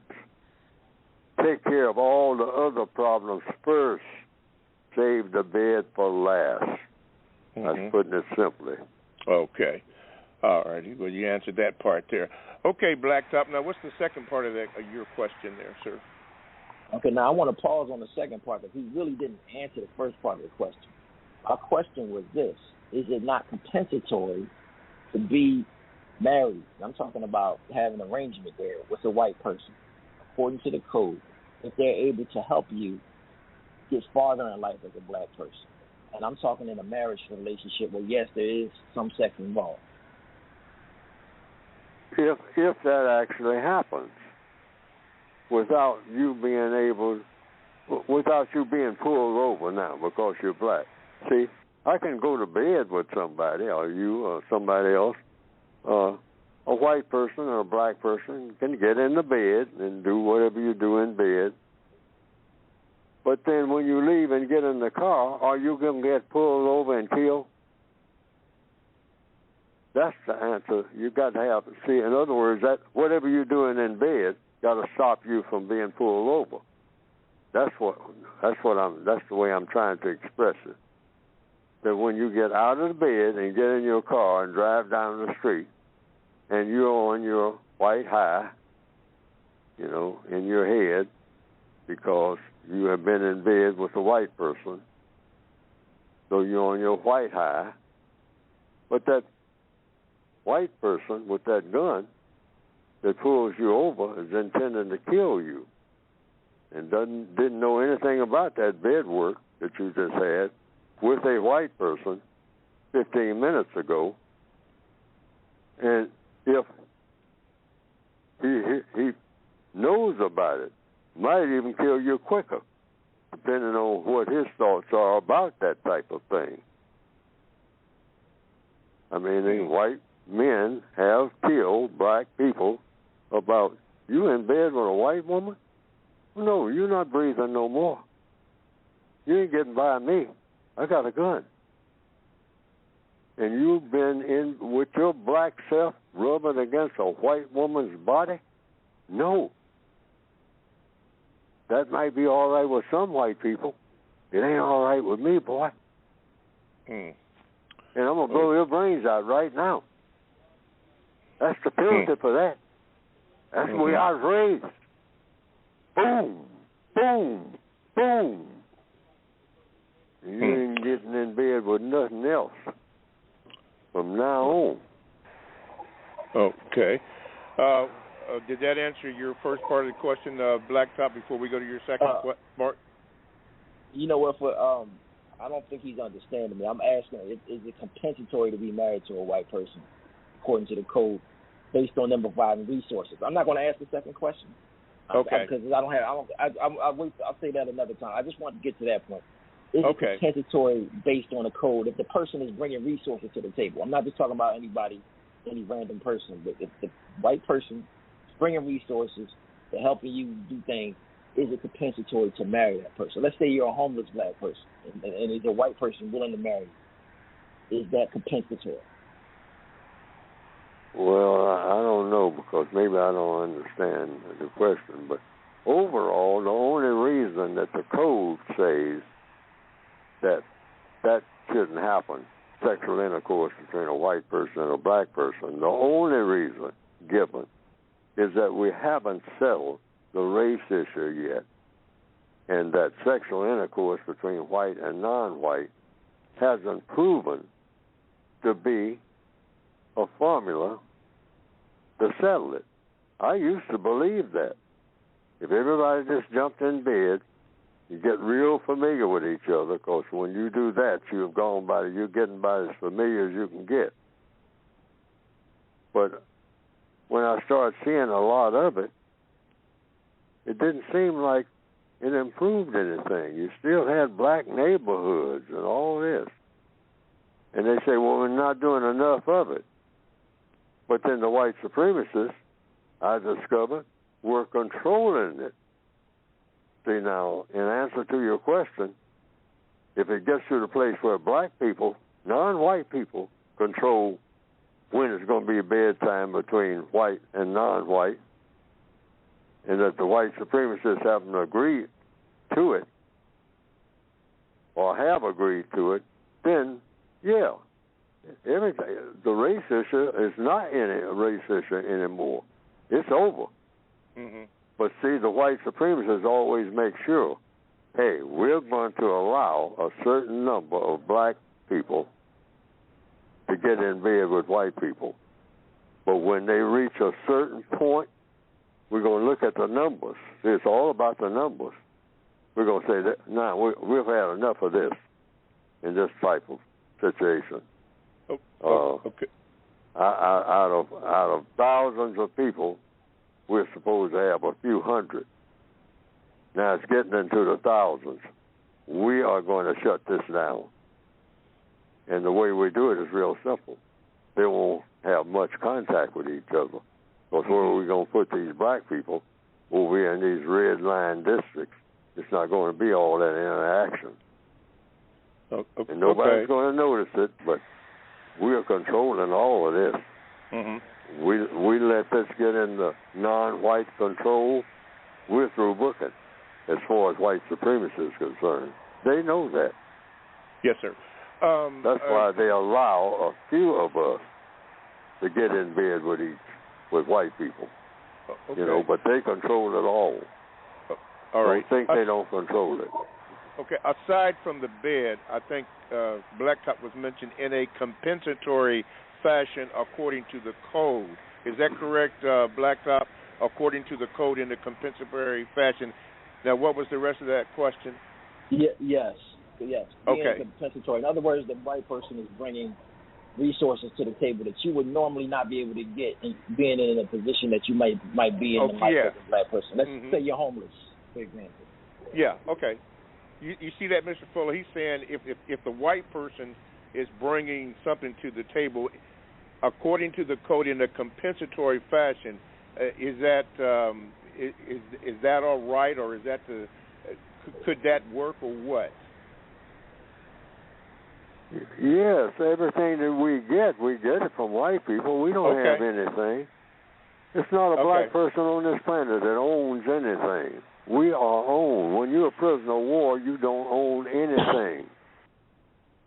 [SPEAKER 3] Take care of all the other problems first. Save the bed for last. That's putting it simply.
[SPEAKER 2] Okay. All righty. Well, you answered that part there. Okay, Blacktop. Now, what's the second part of your question there, sir?
[SPEAKER 4] Okay, now I want to pause on the second part because he really didn't answer the first part of the question. Our question was this: is it not compensatory to be married? I'm talking about having an arrangement there with a white person, according to the code, if they're able to help you get farther in life as a black person. And I'm talking in a marriage relationship where, yes, there is some sex involved.
[SPEAKER 3] If that actually happens, without you being pulled over now because you're black. See, I can go to bed with somebody, or you, or somebody else. A white person or a black person can get in the bed and do whatever you do in bed. But then when you leave and get in the car, are you going to get pulled over and killed? That's the answer. You got to have. See, in other words, that whatever you're doing in bed got to stop you from being pulled over. That's the way I'm trying to express it. That when you get out of the bed and get in your car and drive down the street, and you're on your white high, in your head, because you have been in bed with a white person, so you're on your white high. But that white person with that gun that pulls you over is intending to kill you, and didn't know anything about that bed work that you just had with a white person 15 minutes ago. And if he knows about it, might even kill you quicker, depending on what his thoughts are about that type of thing. I mean, the white men have killed black people about, you in bed with a white woman? No, you're not breathing no more. You ain't getting by me. I got a gun. And you've been in with your black self rubbing against a white woman's body? No. That might be all right with some white people. It ain't all right with me, boy. And I'm going to blow your brains out right now. That's the penalty for that. That's the way I was raised. Boom, boom, boom. You ain't getting in bed with nothing else from now on.
[SPEAKER 2] Okay. Did that answer your first part of the question, Blacktop, before we go to your second part?
[SPEAKER 4] You know what, I don't think he's understanding me. I'm asking, is it compensatory to be married to a white person, according to the code, based on them providing resources? I'm not going to ask the second question.
[SPEAKER 2] Okay.
[SPEAKER 4] Because I'll say that another time. I just want to get to that point. Is it compensatory based on a code if the person is bringing resources to the table? I'm not just talking about anybody, any random person, but if the white person is bringing resources to helping you do things, is it compensatory to marry that person? Let's say you're a homeless black person and is a white person willing to marry you. Is that compensatory?
[SPEAKER 3] Well, I don't know, because maybe I don't understand the question. But overall, the only reason that the code says that shouldn't happen, sexual intercourse between a white person and a black person, the only reason given is that we haven't settled the race issue yet, and that sexual intercourse between white and non-white hasn't proven to be a formula to settle it. I used to believe that. If everybody just jumped in bed, you get real familiar with each other, because when you do that, you're getting by as familiar as you can get. But when I started seeing a lot of it, it didn't seem like it improved anything. You still had black neighborhoods and all this. And they say, well, we're not doing enough of it. But then the white supremacists, I discovered, were controlling it. See, now, in answer to your question, if it gets to the place where black people, non-white people, control when it's going to be bedtime between white and non-white, and that the white supremacists haven't agreed to it or have agreed to it, then, yeah, everything. The race issue is not any race issue anymore. It's over.
[SPEAKER 2] Mm-hmm.
[SPEAKER 3] But see, the white supremacists always make sure, hey, we're going to allow a certain number of black people to get in bed with white people. But when they reach a certain point, we're going to look at the numbers. It's all about the numbers. We're going to say that, now, we've had enough of this in this type of situation.
[SPEAKER 2] Okay.
[SPEAKER 3] Out of thousands of people, we're supposed to have a few hundred. Now it's getting into the thousands. We are going to shut this down. And the way we do it is real simple. They won't have much contact with each other. Because where are we going to put these black people over in these red line districts? It's not going to be all that interaction.
[SPEAKER 2] Okay.
[SPEAKER 3] And nobody's going to notice it, but we're controlling all of this.
[SPEAKER 2] Mm-hmm.
[SPEAKER 3] We let this get into non-white control, we're through booking as far as white supremacy is concerned. They know that.
[SPEAKER 2] Yes, sir.
[SPEAKER 3] That's why they allow a few of us to get in bed with white people.
[SPEAKER 2] Okay.
[SPEAKER 3] You know, but they control it all.
[SPEAKER 2] All right.
[SPEAKER 3] Don't think they don't control it.
[SPEAKER 2] Okay. Aside from the bed, I think Blacktop was mentioned in a compensatory fashion according to the code. Is that correct, Blacktop? According to the code in the compensatory fashion. Now, what was the rest of that question?
[SPEAKER 4] Yes.
[SPEAKER 2] Okay.
[SPEAKER 4] Compensatory. In other words, the white person is bringing resources to the table that you would normally not be able to get in being in a position that you might be in the life of a black person. Let's say you're homeless, for example.
[SPEAKER 2] Yeah, okay. You see that, Mr. Fuller? He's saying if the white person is bringing something to the table, according to the code in a compensatory fashion, is that all right, or is that could that work, or what?
[SPEAKER 3] Yes, everything that we get it from white people. We don't have anything. It's not a black person on this planet that owns anything. We are owned. When you're a prisoner of war, you don't own anything.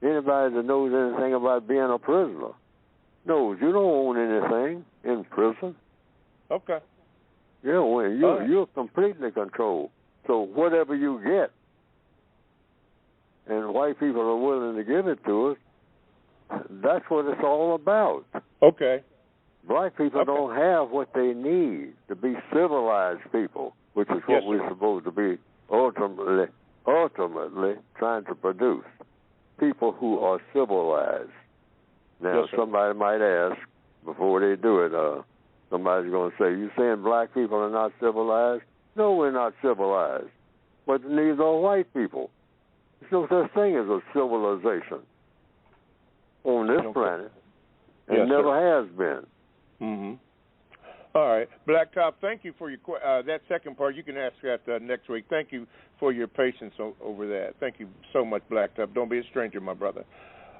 [SPEAKER 3] Anybody that knows anything about being a prisoner knows you don't own anything in prison.
[SPEAKER 2] Okay.
[SPEAKER 3] Yeah, when you're completely controlled. So whatever you get, and white people are willing to give it to us, that's what it's all about.
[SPEAKER 2] Okay.
[SPEAKER 3] Black people don't have what they need to be civilized people, which is what we're supposed to be ultimately trying to produce. People who are civilized. Now, somebody might ask, before they do it, somebody's going to say, you saying black people are not civilized? No, we're not civilized. But neither are white people. There's no such thing as a civilization on this planet. And never has been.
[SPEAKER 2] Mm-hmm. All right. Blacktop, thank you for your that second part. You can ask that next week. Thank you for your patience over that. Thank you so much, Blacktop. Don't be a stranger, my brother.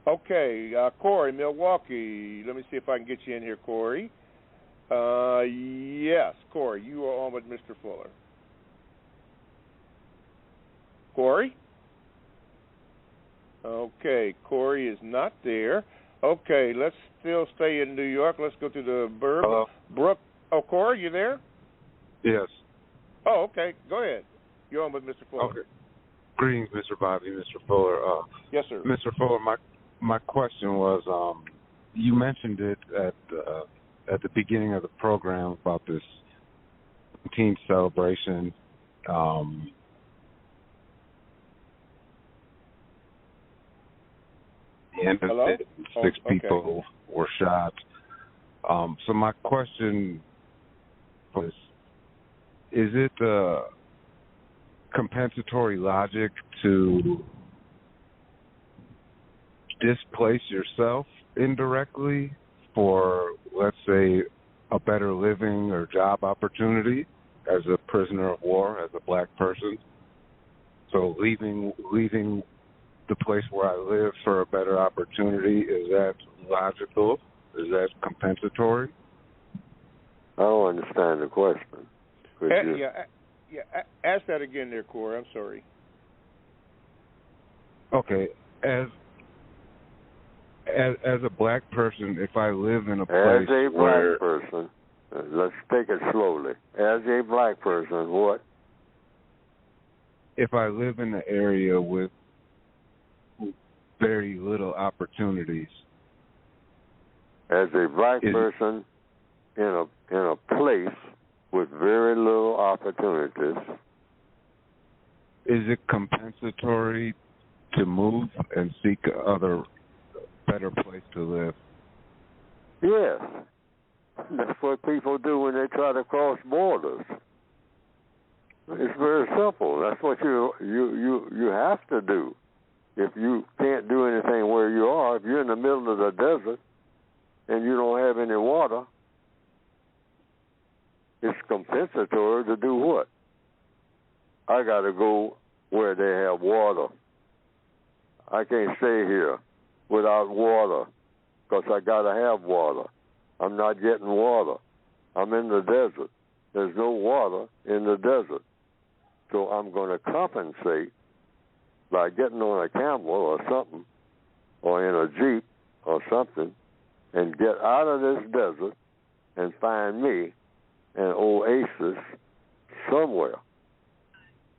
[SPEAKER 2] Okay, Corey, Milwaukee. Let me see if I can get you in here, Corey. Yes, Corey, you are on with Mr. Fuller. Corey? Okay, Corey is not there. Okay, let's still stay in New York. Let's go to the Burb.
[SPEAKER 5] Hello?
[SPEAKER 2] Brooke. Oh, Corey, you there?
[SPEAKER 5] Yes.
[SPEAKER 2] Oh, okay. Go ahead. You're on with Mr. Fuller.
[SPEAKER 5] Okay. Greetings, Mr. Bobby, Mr. Fuller.
[SPEAKER 2] Yes, sir.
[SPEAKER 5] Mr. Fuller, my question was, you mentioned it at the beginning of the program about this teen celebration. The end of it, 6 people were shot. So my question was, is it compensatory logic to displace yourself indirectly for, let's say, a better living or job opportunity as a prisoner of war, as a black person? So leaving the place where I live for a better opportunity, is that logical? Is that compensatory? compensatory?
[SPEAKER 3] I don't understand the question.
[SPEAKER 2] Ask that again there, Corey. I'm sorry.
[SPEAKER 5] Okay, as a black person, if I live in a place
[SPEAKER 3] as a
[SPEAKER 5] where...
[SPEAKER 3] black person, let's take it slowly. As a black person, what?
[SPEAKER 5] If I live in an area with very little opportunities.
[SPEAKER 3] As a black person in a place with very little opportunities.
[SPEAKER 5] Is it compensatory to move and seek another better place to live?
[SPEAKER 3] Yes. That's what people do when they try to cross borders. It's very simple. That's what you have to do. If you can't do anything where you are, if you're in the middle of the desert and you don't have any water, it's compensatory to do what? I got to go where they have water. I can't stay here without water because I got to have water. I'm not getting water. I'm in the desert. There's no water in the desert. So I'm going to compensate by getting on a camel or something, or in a Jeep or something, and get out of this desert and find me an oasis somewhere.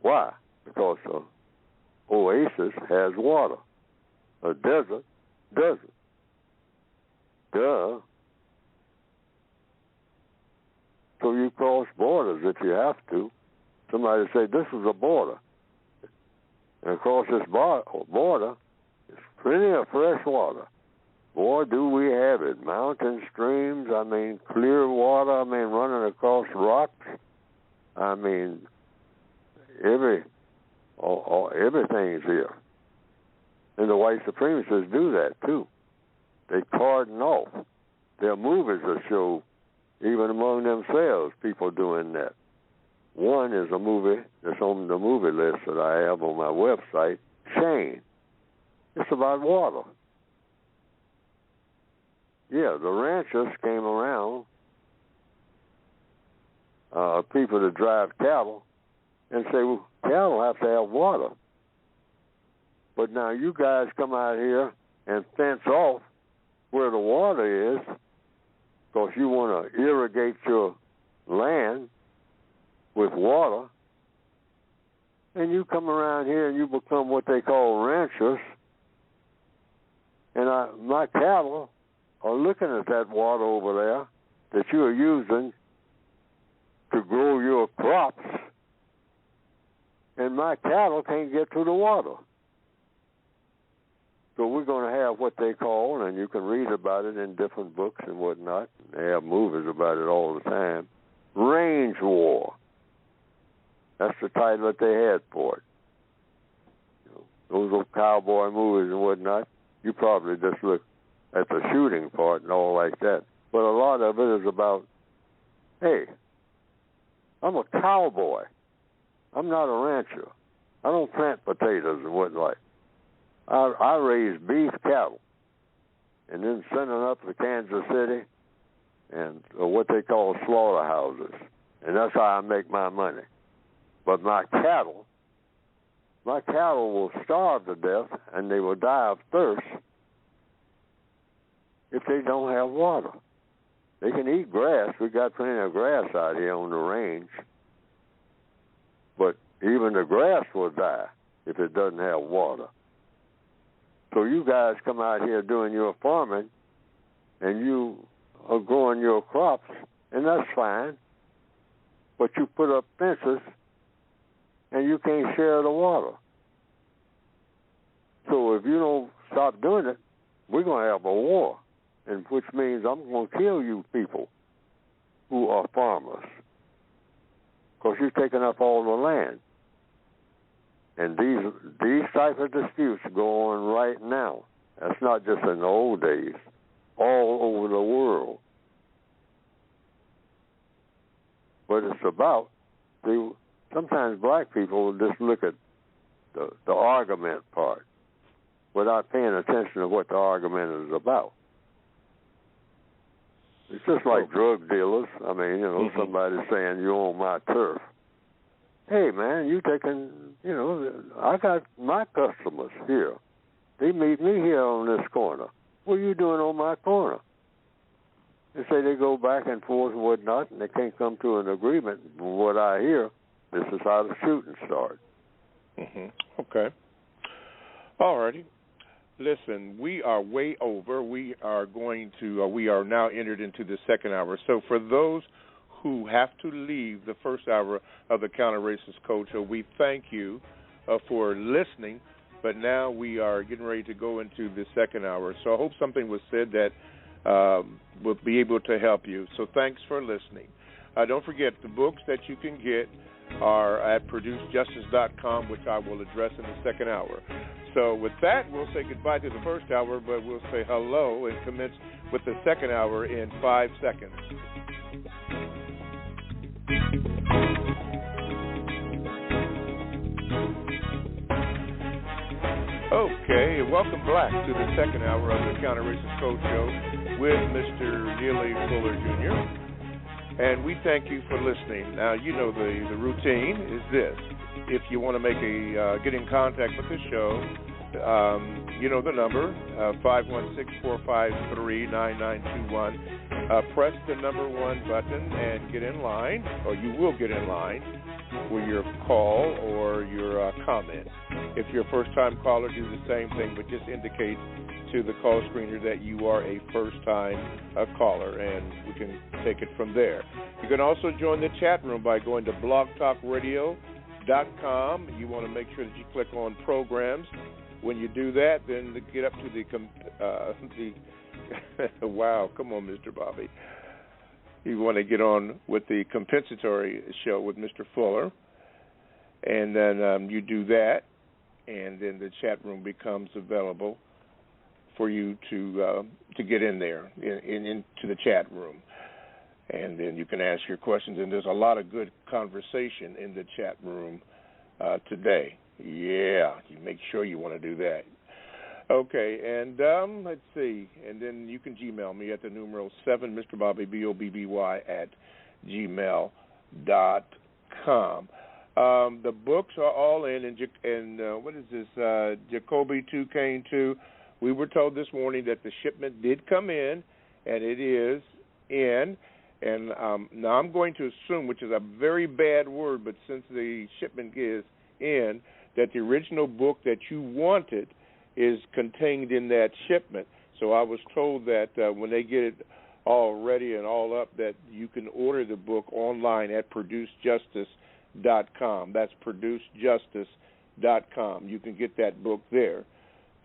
[SPEAKER 3] Why? Because an oasis has water. A desert doesn't. Duh. So you cross borders if you have to. Somebody say, this is a border. And across this border, there's plenty of fresh water. Boy, do we have it. Mountain streams, clear water, running across rocks. Everything's here. And the white supremacists do that, too. They cordon off. There are movies that show, even among themselves, people doing that. One is a movie that's on the movie list that I have on my website, Shane. It's about water. Yeah, the ranchers came around, people that drive cattle, and say, well, cattle have to have water. But now you guys come out here and fence off where the water is because you want to irrigate your land with water, and you come around here and you become what they call ranchers, and my cattle are looking at that water over there that you are using to grow your crops, and my cattle can't get to the water. So we're going to have what they call, and you can read about it in different books and whatnot, they have movies about it all the time, range war. That's the title that they had for it. Those old cowboy movies and whatnot, you probably just look at the shooting part and all like that. But a lot of it is about, hey, I'm a cowboy. I'm not a rancher. I don't plant potatoes and whatnot. I raise beef cattle and then send them up to Kansas City and what they call slaughterhouses. And that's how I make my money. But my cattle will starve to death and they will die of thirst if they don't have water. They can eat grass. We got plenty of grass out here on the range. But even the grass will die if it doesn't have water. So you guys come out here doing your farming and you are growing your crops, and that's fine. But you put up fences and you can't share the water. So if you don't stop doing it, we're going to have a war, and which means I'm going to kill you people who are farmers because you're taking up all the land. And these type of disputes go on right now. That's not just in the old days, all over the world. But it's about, sometimes black people will just look at the argument part without paying attention to what the argument is about. just like drug dealers. I mean, somebody saying you own my turf. Hey, man, you taking, I got my customers here. They meet me here on this corner. What are you doing on my corner? They say they go back and forth and whatnot, and they can't come to an agreement. From what I hear, this is how the shooting started.
[SPEAKER 2] Okay. All righty. Listen, we are way over. We are now entered into the second hour. So for those who have to leave the first hour of the Counter-Racist Code Show, we thank you for listening. But now we are getting ready to go into the second hour. So I hope something was said that will be able to help you. So thanks for listening. Don't forget, the books that you can get are at ProduceJustice.com, which I will address in the second hour. So with that, we'll say goodbye to the first hour, but we'll say hello and commence with the second hour in 5 seconds. Okay, welcome back to the second hour of the Counter-Racist Code Show with Mr. Neely Fuller Jr., and we thank you for listening. Now, you know the routine is this. If you want to get in contact with the show, you know the number, 516-453-9921. Press the number 1 button and get in line, or you will get in line with your call or your comment. If you're a first-time caller, do the same thing, but just indicate to the call screener that you are a first-time caller, and we can take it from there. You can also join the chat room by going to blogtalkradio.com. You want to make sure that you click on programs. When you do that, then get up to the wow, come on, Mr. Bobby. You want to get on with the compensatory show with Mr. Fuller, and then you do that, and then the chat room becomes available for you to get in there, into the chat room. And then you can ask your questions, and there's a lot of good conversation in the chat room today. Yeah, you make sure you want to do that. Okay, and let's see. And then you can Gmail me at the numeral 7, Mr. Bobby, BOBBY, at gmail.com. The books are all in, and what is this, Jacoby 2, Kane 2. We were told this morning that the shipment did come in, and it is in. And now I'm going to assume, which is a very bad word, but since the shipment is in, that the original book that you wanted is contained in that shipment. So I was told that when they get it all ready and all up, that you can order the book online at ProduceJustice.com. That's ProduceJustice.com. You can get that book there.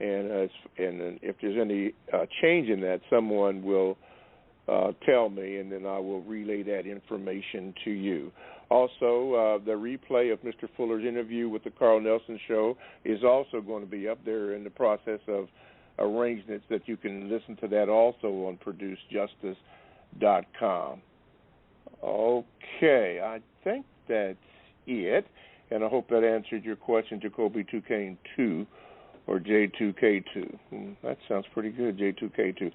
[SPEAKER 2] And if there's any change in that, someone will tell me, and then I will relay that information to you. Also, the replay of Mr. Fuller's interview with the Carl Nelson Show is also going to be up there in the process of arrangements that you can listen to that also on ProduceJustice.com. Okay, I think that's it, and I hope that answered your question, Jacoby 2K2 or J2K2. That sounds pretty good, J2K2.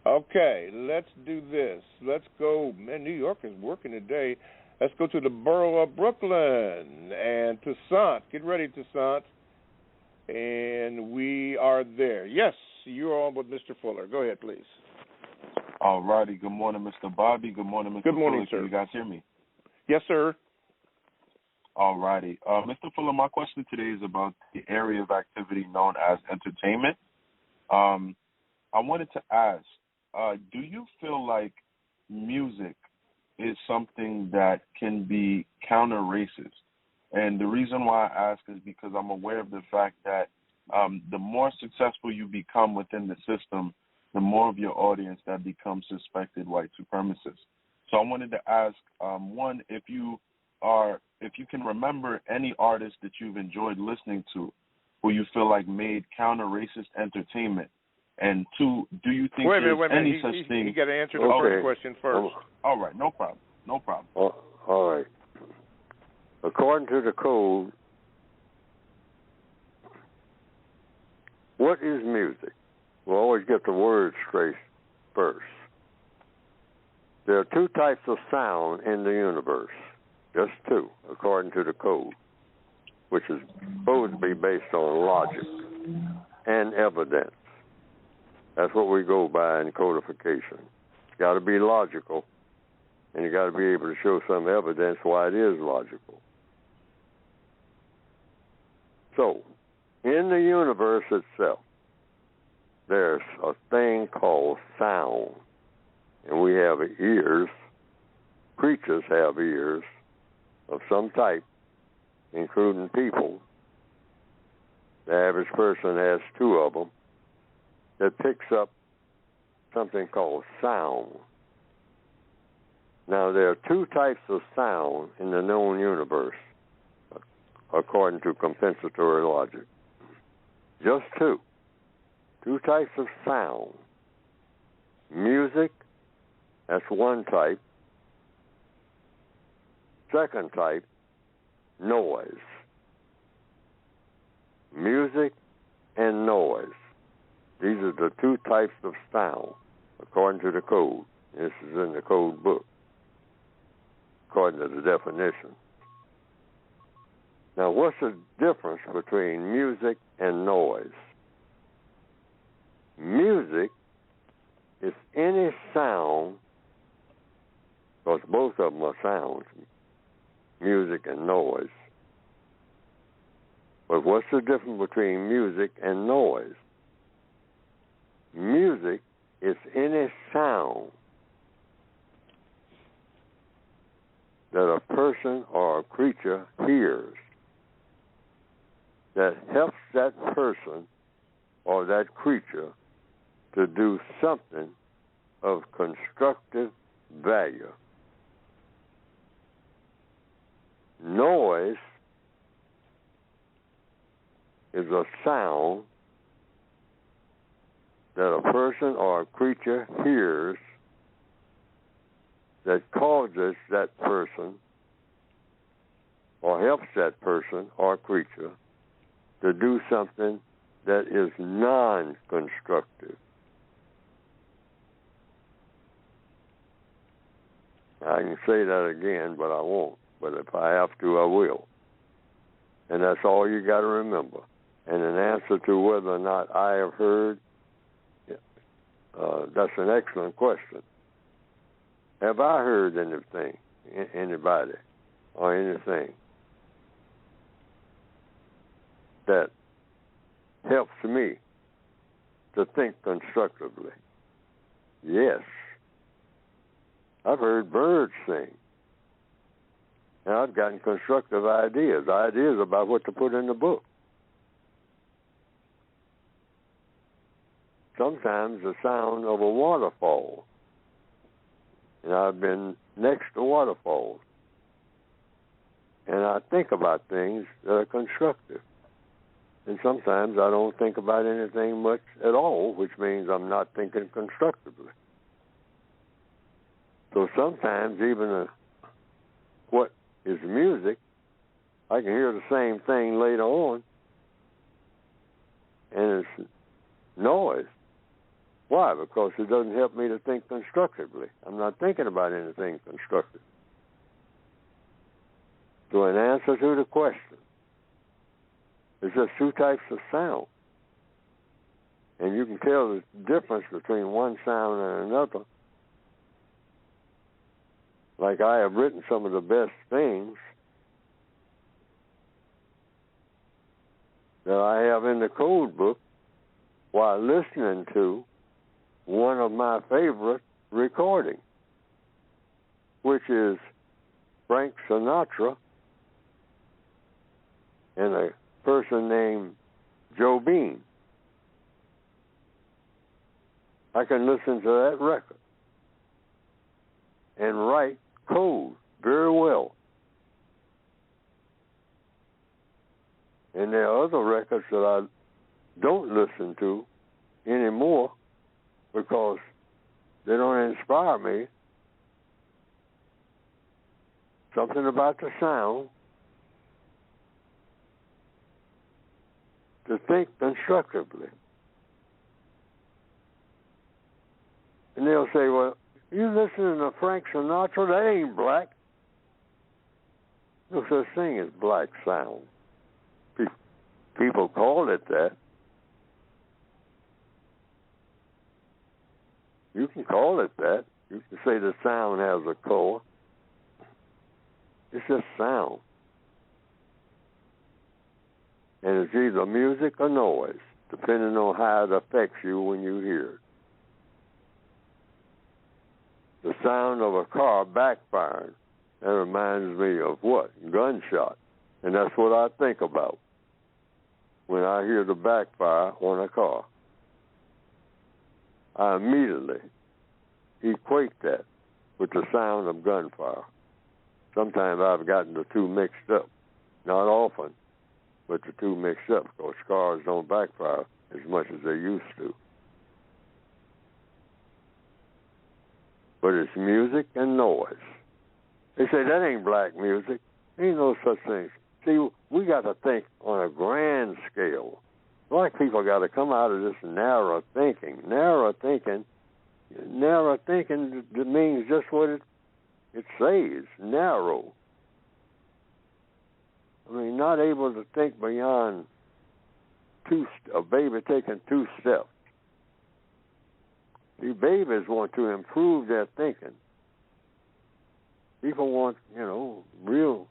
[SPEAKER 2] Okay, let's do this. Let's go. Man, New York is working today. Let's go to the borough of Brooklyn and Toussaint. Get ready, Toussaint. And we are there. Yes, you're on with Mr. Fuller. Go ahead, please.
[SPEAKER 6] All righty. Good morning, Mr. Bobby. Good morning, Mr.
[SPEAKER 2] Good morning,
[SPEAKER 6] Fuller.
[SPEAKER 2] sir.
[SPEAKER 6] Can you guys hear me?
[SPEAKER 2] Yes, sir.
[SPEAKER 6] All righty. Mr. Fuller, my question today is about the area of activity known as entertainment. I wanted to ask, do you feel like music is something that can be counter-racist? And the reason why I ask is because I'm aware of the fact that the more successful you become within the system, the more of your audience that becomes suspected white supremacists. So I wanted to ask, one, if you can remember any artists that you've enjoyed listening to who you feel like made counter-racist entertainment. And two, do you think there's any such thing?
[SPEAKER 2] You got to answer the first question first.
[SPEAKER 6] All right, no problem.
[SPEAKER 3] All right. According to the code, what is music? We'll always get the words straight first. there are two types of sound in the universe, just two, according to the code, which is supposed to be based on logic and evidence. That's what we go by in codification. It's got to be logical, and you got to be able to show some evidence why it is logical. So, in the universe itself, there's a thing called sound, and we have ears. Creatures have ears of some type, including people. The average person has two of them that picks up something called sound. Now, there are two types of sound in the known universe, according to compensatory logic. Just two. Two types of sound. Music, that's one type. Second type, noise. Music and noise. These are the two types of sound, according to the code. This is in the code book, according to the definition. Now, what's the difference between music and noise? Music is any sound, because both of them are sounds, music and noise. But what's the difference between music and noise? Music is any sound that a person or a creature hears that helps that person or that creature to do something of constructive value. Noise is a sound that a person or a creature hears that causes that person or helps that person or creature to do something that is non-constructive. I can say that again, but I won't. But if I have to, I will. And that's all you got to remember. And in answer to whether or not I have heard, that's an excellent question. Have I heard anything, anybody, or anything that helps me to think constructively? Yes. I've heard birds sing. And I've gotten constructive ideas about what to put in the book. Sometimes the sound of a waterfall. And I've been next to waterfalls. And I think about things that are constructive. And sometimes I don't think about anything much at all, which means I'm not thinking constructively. So sometimes even what is music, I can hear the same thing later on, and it's noise. Why? Because it doesn't help me to think constructively. I'm not thinking about anything constructive. So in answer to the question, there's just two types of sound. And you can tell the difference between one sound and another. Like I have written some of the best things that I have in the code book while listening to one of my favorite recordings, which is Frank Sinatra and a person named Joe Bean. I can listen to that record and write code very well. And there are other records that I don't listen to anymore because they don't inspire me. Something about the sound to think constructively. And they'll say, well, You listening to Frank Sinatra? That ain't black. No such thing as black sound. People call it that. You can call it that. You can say the sound has a core. It's just sound. And it's either music or noise, depending on how it affects you when you hear it. The sound of a car backfiring, that reminds me of what? Gunshot. And that's what I think about when I hear the backfire on a car. I immediately equate that with the sound of gunfire. Sometimes I've gotten the two mixed up. Not often, but the two mixed up, because cars don't backfire as much as they used to. But it's music and noise. They say that ain't black music. Ain't no such thing. See, we got to think on a grand scale. Black people got to come out of this narrow thinking. Narrow thinking means just what it says, narrow. I mean, not able to think beyond a baby taking 2 steps. See, babies want to improve their thinking. People want, real,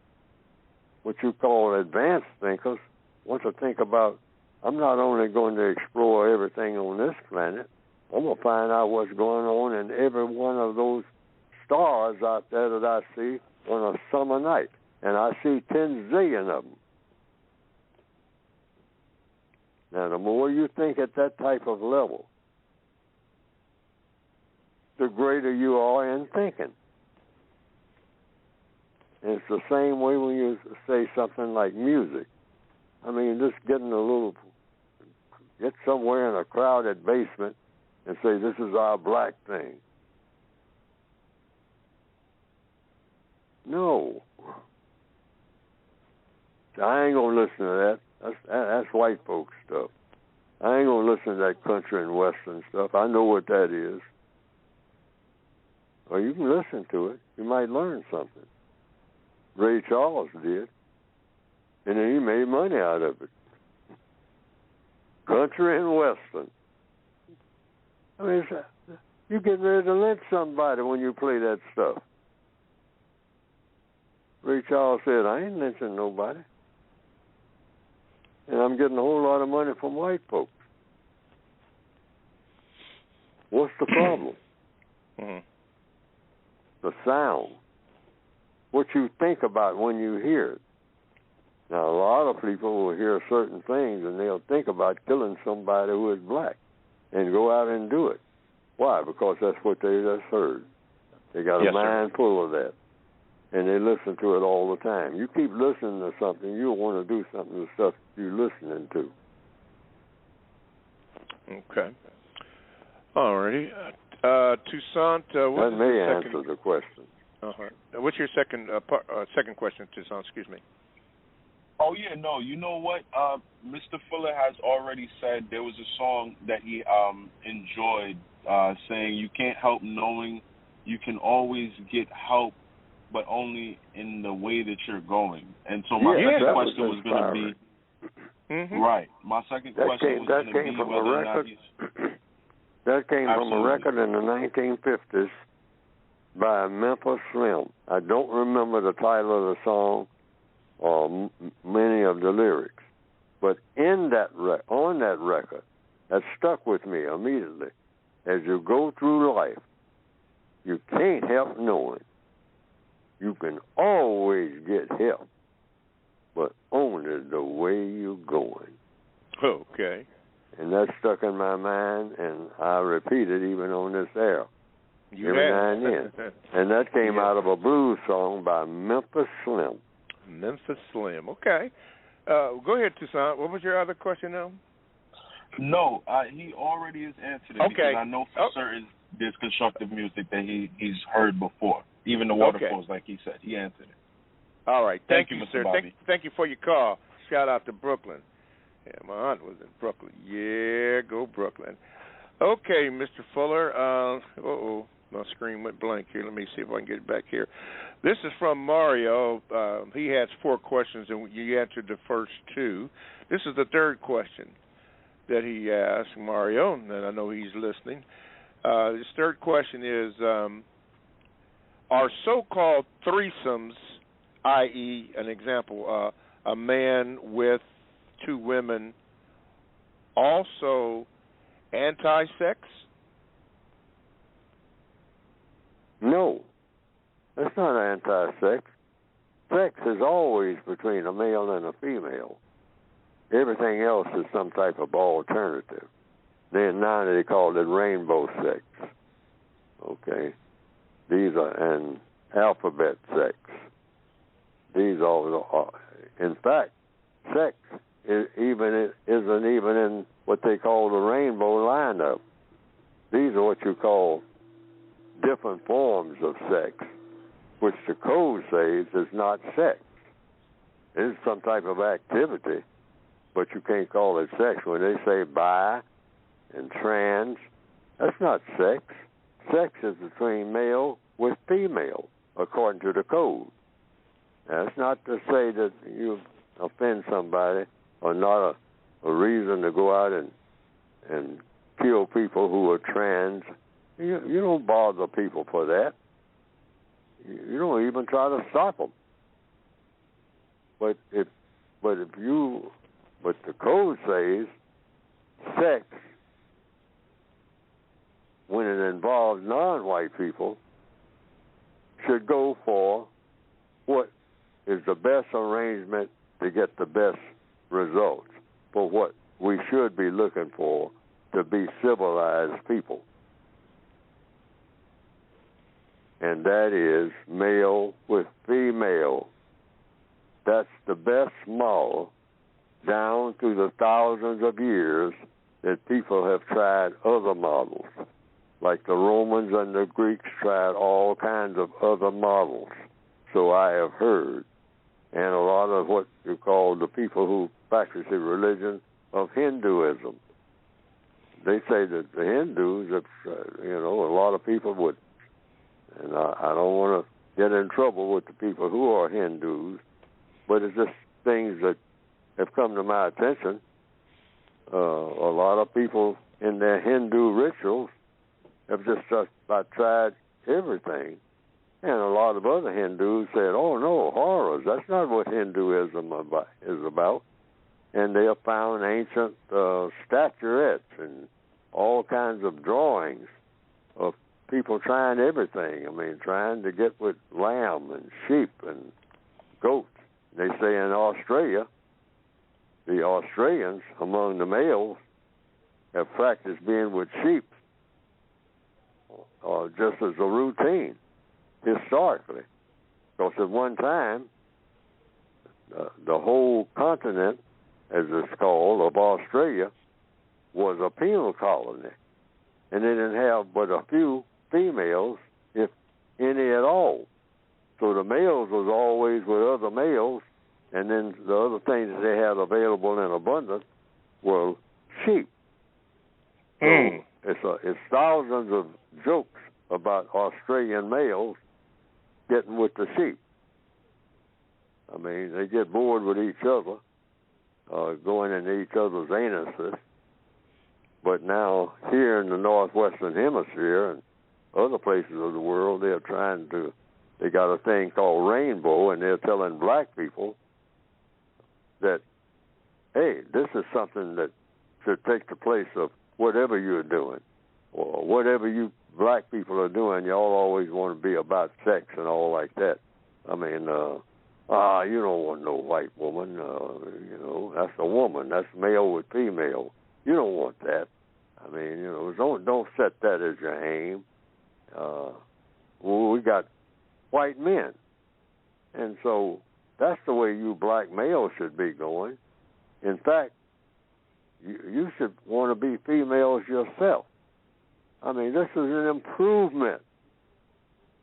[SPEAKER 3] what you call advanced thinkers, want to think about, I'm not only going to explore everything on this planet, I'm going to find out what's going on in every one of those stars out there that I see on a summer night. And I see 10 zillion of them. Now, the more you think at that type of level, the greater you are in thinking. And it's the same way when you say something like music. I mean, just get somewhere in a crowded basement and say, this is our black thing. No. I ain't going to listen to that. That's white folks stuff. I ain't going to listen to that country and western stuff. I know what that is. Well, you can listen to it. You might learn something. Ray Charles did. And then he made money out of it. Country and western. I mean, you get ready to lynch somebody when you play that stuff. Ray Charles said, I ain't lynching nobody. And I'm getting a whole lot of money from white folks. What's the problem?
[SPEAKER 2] Mm-hmm.
[SPEAKER 3] The sound. What you think about when you hear it. Now, a lot of people will hear certain things and they'll think about killing somebody who is black and go out and do it. Why? Because that's what they just heard. They got a mind full of that. And they listen to it all the time. You keep listening to something, you'll want to do something to the stuff you're listening to.
[SPEAKER 2] Okay. All righty. Toussaint,
[SPEAKER 3] that may answer the question.
[SPEAKER 2] Uh-huh. What's your second question, Toussaint? Excuse me.
[SPEAKER 6] Oh, yeah, no. You know what? Mr. Fuller has already said there was a song that he enjoyed saying, you can't help knowing you can always get help, but only in the way that you're going. And so my second question was going to be, right, my second question was going to be whether or not he's...
[SPEAKER 3] That came from a record in the 1950s by Memphis Slim. I don't remember the title of the song or many of the lyrics. But in that on that record, that stuck with me immediately. As you go through life, you can't help knowing you can always get help, but only the way you're going.
[SPEAKER 2] Okay.
[SPEAKER 3] And that stuck in my mind, and I repeat it even on this air every now and then. And that came out of a blues song by Memphis Slim.
[SPEAKER 2] Memphis Slim. Okay. Go ahead, Toussaint. What was your other question now?
[SPEAKER 6] No, he already has answered it because I know for certain there's constructive music that he's heard before. Even the waterfalls, like he said. He answered it.
[SPEAKER 2] All right. Thank you,
[SPEAKER 6] Mr.
[SPEAKER 2] sir.
[SPEAKER 6] Bobby.
[SPEAKER 2] Thank you for your call. Shout out to Brooklyn. Yeah, my aunt was in Brooklyn. Yeah, go Brooklyn. Okay, Mr. Fuller. My screen went blank here. Let me see if I can get it back here. This is from Mario. He has 4 questions, and you answered the first 2. This is the third question that he asked, Mario, and I know he's listening. His third question is, are so-called threesomes, i.e., an example, a man with 2 women, also anti-sex?
[SPEAKER 3] No, that's not anti-sex. Sex is always between a male and a female. Everything else is some type of alternative. Then now they call it rainbow sex. Okay, these are an alphabet sex. These are, in fact, sex isn't even in what they call the rainbow lineup. These are what you call different forms of sex, which the code says is not sex. It is some type of activity, but you can't call it sex. When they say bi and trans, that's not sex. Sex is between male with female, according to the code. Now, that's not to say that you offend somebody or not a reason to go out and kill people who are trans. You don't bother people for that. You don't even try to stop them. But the code says sex, when it involves non-white people, should go for what is the best arrangement to get the best results, for what we should be looking for to be civilized people. And that is male with female. That's the best model down through the thousands of years that people have tried other models. Like the Romans and the Greeks tried all kinds of other models, so I have heard. And a lot of what you call the people who practice the religion of Hinduism. They say that the Hindus, a lot of people would, and I don't want to get in trouble with the people who are Hindus, but it's just things that have come to my attention. A lot of people in their Hindu rituals have just about tried everything. And a lot of other Hindus said, oh, no, horrors. That's not what Hinduism is about. And they have found ancient statuettes and all kinds of drawings of people trying everything. I mean, trying to get with lamb and sheep and goats. They say in Australia, the Australians, among the males, have practiced being with sheep just as a routine, historically. Because at one time, the whole continent, as it's called, of Australia, was a penal colony. And they didn't have but a few females, if any at all. So the males was always with other males, and then the other things that they had available in abundance were sheep. So it's thousands of jokes about Australian males getting with the sheep. I mean, they get bored with each other, going into each other's anuses. But now, here in the northwestern hemisphere and other places of the world, they got a thing called rainbow, and they're telling black people that, hey, this is something that should take the place of whatever you're doing, or whatever you black people are doing. Y'all always want to be about sex and all like that. I mean, you don't want no white woman. That's a woman. That's male with female. You don't want that. I mean, don't set that as your aim. We got white men, and so that's the way you black males should be going. In fact, you should want to be females yourself. I mean, this is an improvement,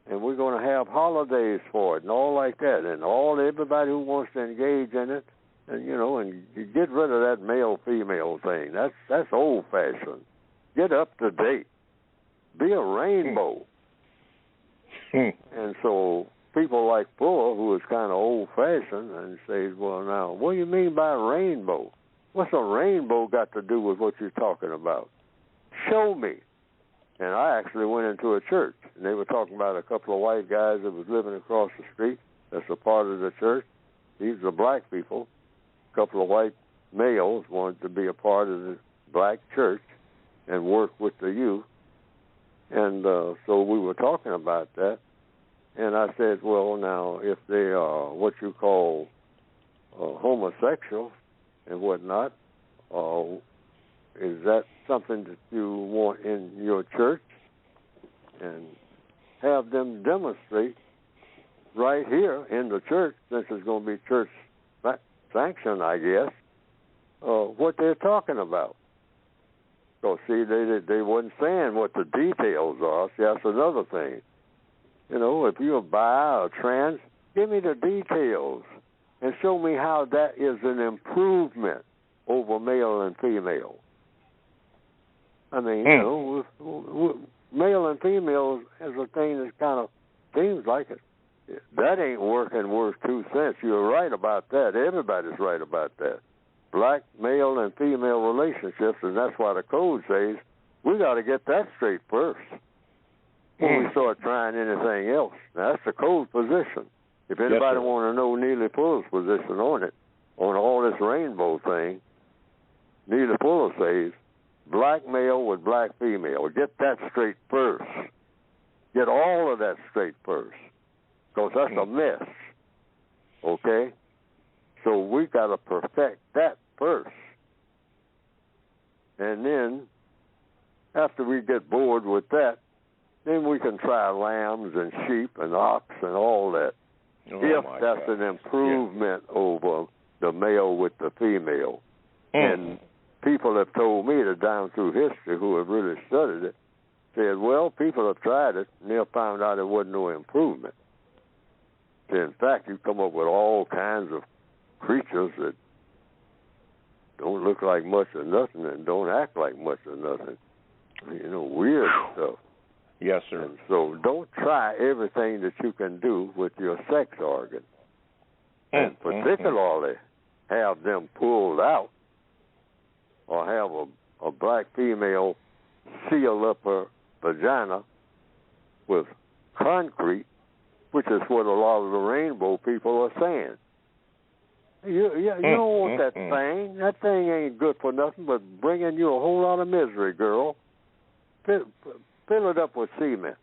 [SPEAKER 3] and we're going to have holidays for it and all like that, and everybody who wants to engage in it, and and you get rid of that male-female thing. That's old-fashioned. Get up to date. Be a rainbow. And so people like Fuller, who is kind of old-fashioned, and says, well, now, what do you mean by rainbow? What's a rainbow got to do with what you're talking about? Show me. And I actually went into a church, and they were talking about a couple of white guys that was living across the street. That's a part of the church. These are black people. A couple of white males wanted to be a part of the black church and work with the youth. And so we were talking about that. And I said, well, now, if they are what you call homosexual and whatnot, is that something that you want in your church? And have them demonstrate right here in the church, since it's going to be church sanctioned, I guess, what they're talking about. So, see, they wasn't saying what the details are. See, that's another thing. You know, if you're bi or trans, give me the details and show me how that is an improvement over male and female. I mean, you know, male and female is a thing that kind of seems like it. That ain't working worth 2 cents. You're right about that. Everybody's right about that. Black, male, and female relationships, and that's why the code says we got to get that straight first when we start trying anything else. Now, that's the code position. If anybody want to know Neely Fuller's position on it, on all this rainbow thing, Neely Fuller says black male with black female. Get that straight first. Get all of that straight first, because that's a mess. Okay? So we got to perfect that first. And then, after we get bored with that, then we can try lambs and sheep and ox and all that. If that's an improvement over the male with the female. And people have told me that down through history who have really studied it, said, well, people have tried it and they found out there wasn't no improvement. In fact, you come up with all kinds of creatures that don't look like much or nothing and don't act like much or nothing. You know, weird stuff.
[SPEAKER 2] Yes, sir.
[SPEAKER 3] And so don't try everything that you can do with your sex organ. And particularly have them pulled out or have a black female seal up her vagina with concrete, which is what a lot of the rainbow people are saying. You don't want that thing. That thing ain't good for nothing but bringing you a whole lot of misery, girl. Fill it up with cement.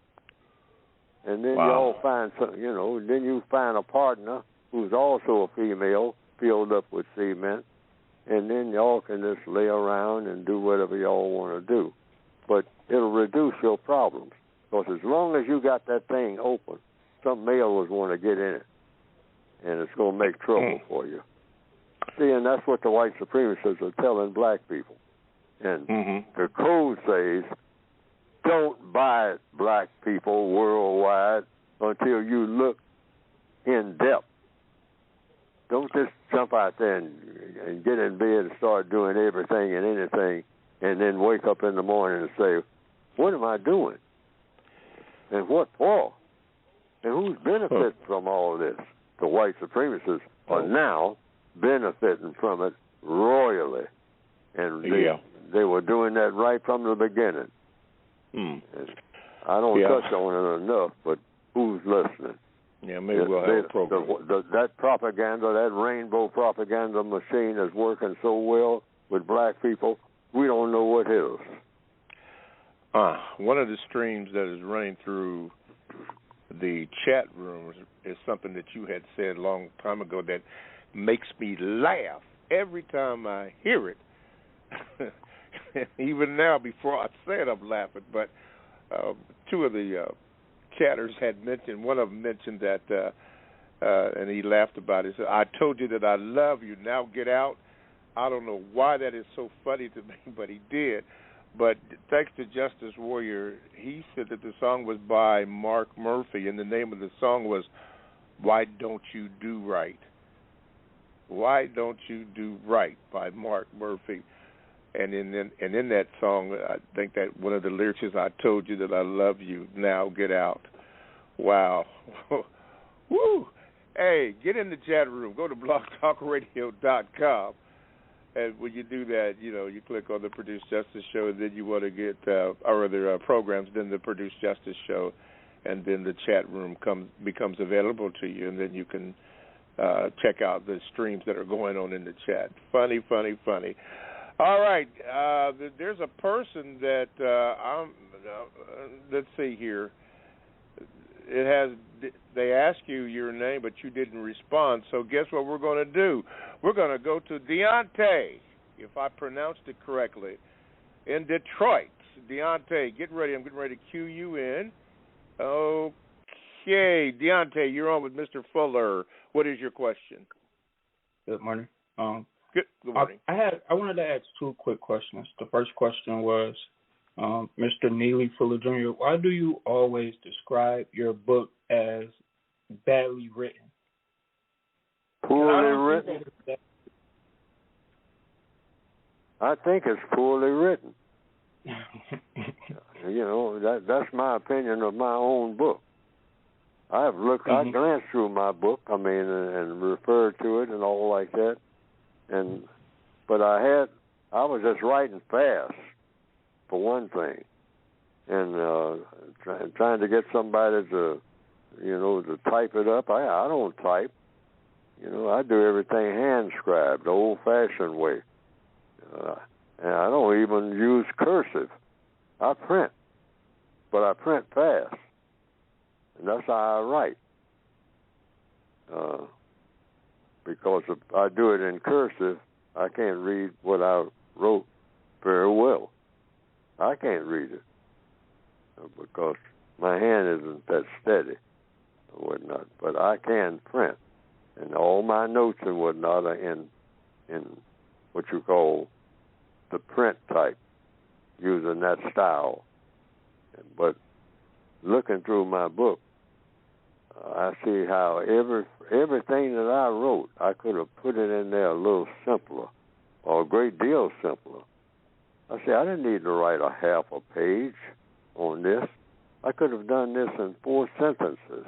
[SPEAKER 3] And then y'all find some, you know, then you find a partner who's also a female filled up with cement, and then y'all can just lay around and do whatever y'all want to do. But it'll reduce your problems. Because as long as you got that thing open, some male will want to get in it. And it's going to make trouble for you. See, and that's what the white supremacists are telling black people. And the code says, don't buy black people worldwide until you look in depth. Don't just jump out there and get in bed and start doing everything and anything and then wake up in the morning and say, what am I doing? And what for? And who's benefiting from all this? The white supremacists are now benefiting from it royally. And they were doing that right from the beginning. I don't touch on it enough, but who's listening?
[SPEAKER 2] Yeah, maybe we'll have a program.
[SPEAKER 3] That propaganda, that rainbow propaganda machine is working so well with black people, we don't know what hit us.
[SPEAKER 2] One of the streams that is running through the chat rooms is something that you had said a long time ago that makes me laugh every time I hear it. Even now, before I say it, I'm laughing. But two of the chatters had mentioned, one of them mentioned that, and he laughed about it. He said, I told you that I love you, now get out. I don't know why that is so funny to me, but he did. But thanks to Justice Warrior, he said that the song was by Mark Murphy, and the name of the song was Why Don't You Do Right? Why Don't You Do Right by Mark Murphy. And in that song, I think that one of the lyrics is, I told you that I love you, now get out. Wow. Woo! Hey, get in the chat room. Go to blogtalkradio.com. And when you do that, you click on the Produce Justice Show, and then you want to get our other programs, then the Produce Justice Show, and then the chat room becomes available to you, and then you can check out the streams that are going on in the chat. Funny, funny, funny. All right, there's a person that let's see here. They ask you your name, but you didn't respond. So guess what we're going to do? We're going to go to Deontay, if I pronounced it correctly, in Detroit. Deontay, get ready. I'm getting ready to cue you in. Okay, Deontay, you're on with Mr. Fuller. What is your question?
[SPEAKER 7] Good morning.
[SPEAKER 2] Good morning.
[SPEAKER 7] I wanted to ask two quick questions. The first question was, Mr. Neely Fuller Jr., why do you always describe your book as badly written?
[SPEAKER 3] Poorly written? I think it's poorly written. That's my opinion of my own book. I glanced through my book, and referred to it and all like that. But I was just writing fast, for one thing, and trying to get somebody to type it up. I don't type. I do everything hand scribed, the old-fashioned way. And I don't even use cursive. I print, but I print fast, and that's how I write. Because if I do it in cursive, I can't read what I wrote very well. I can't read it because my hand isn't that steady or whatnot. But I can print, and all my notes and whatnot are in what you call the print type, using that style. But looking through my book, I see how everything that I wrote, I could have put it in there a little simpler, or a great deal simpler. I say, I didn't need to write a half a page on this. I could have done this in 4 sentences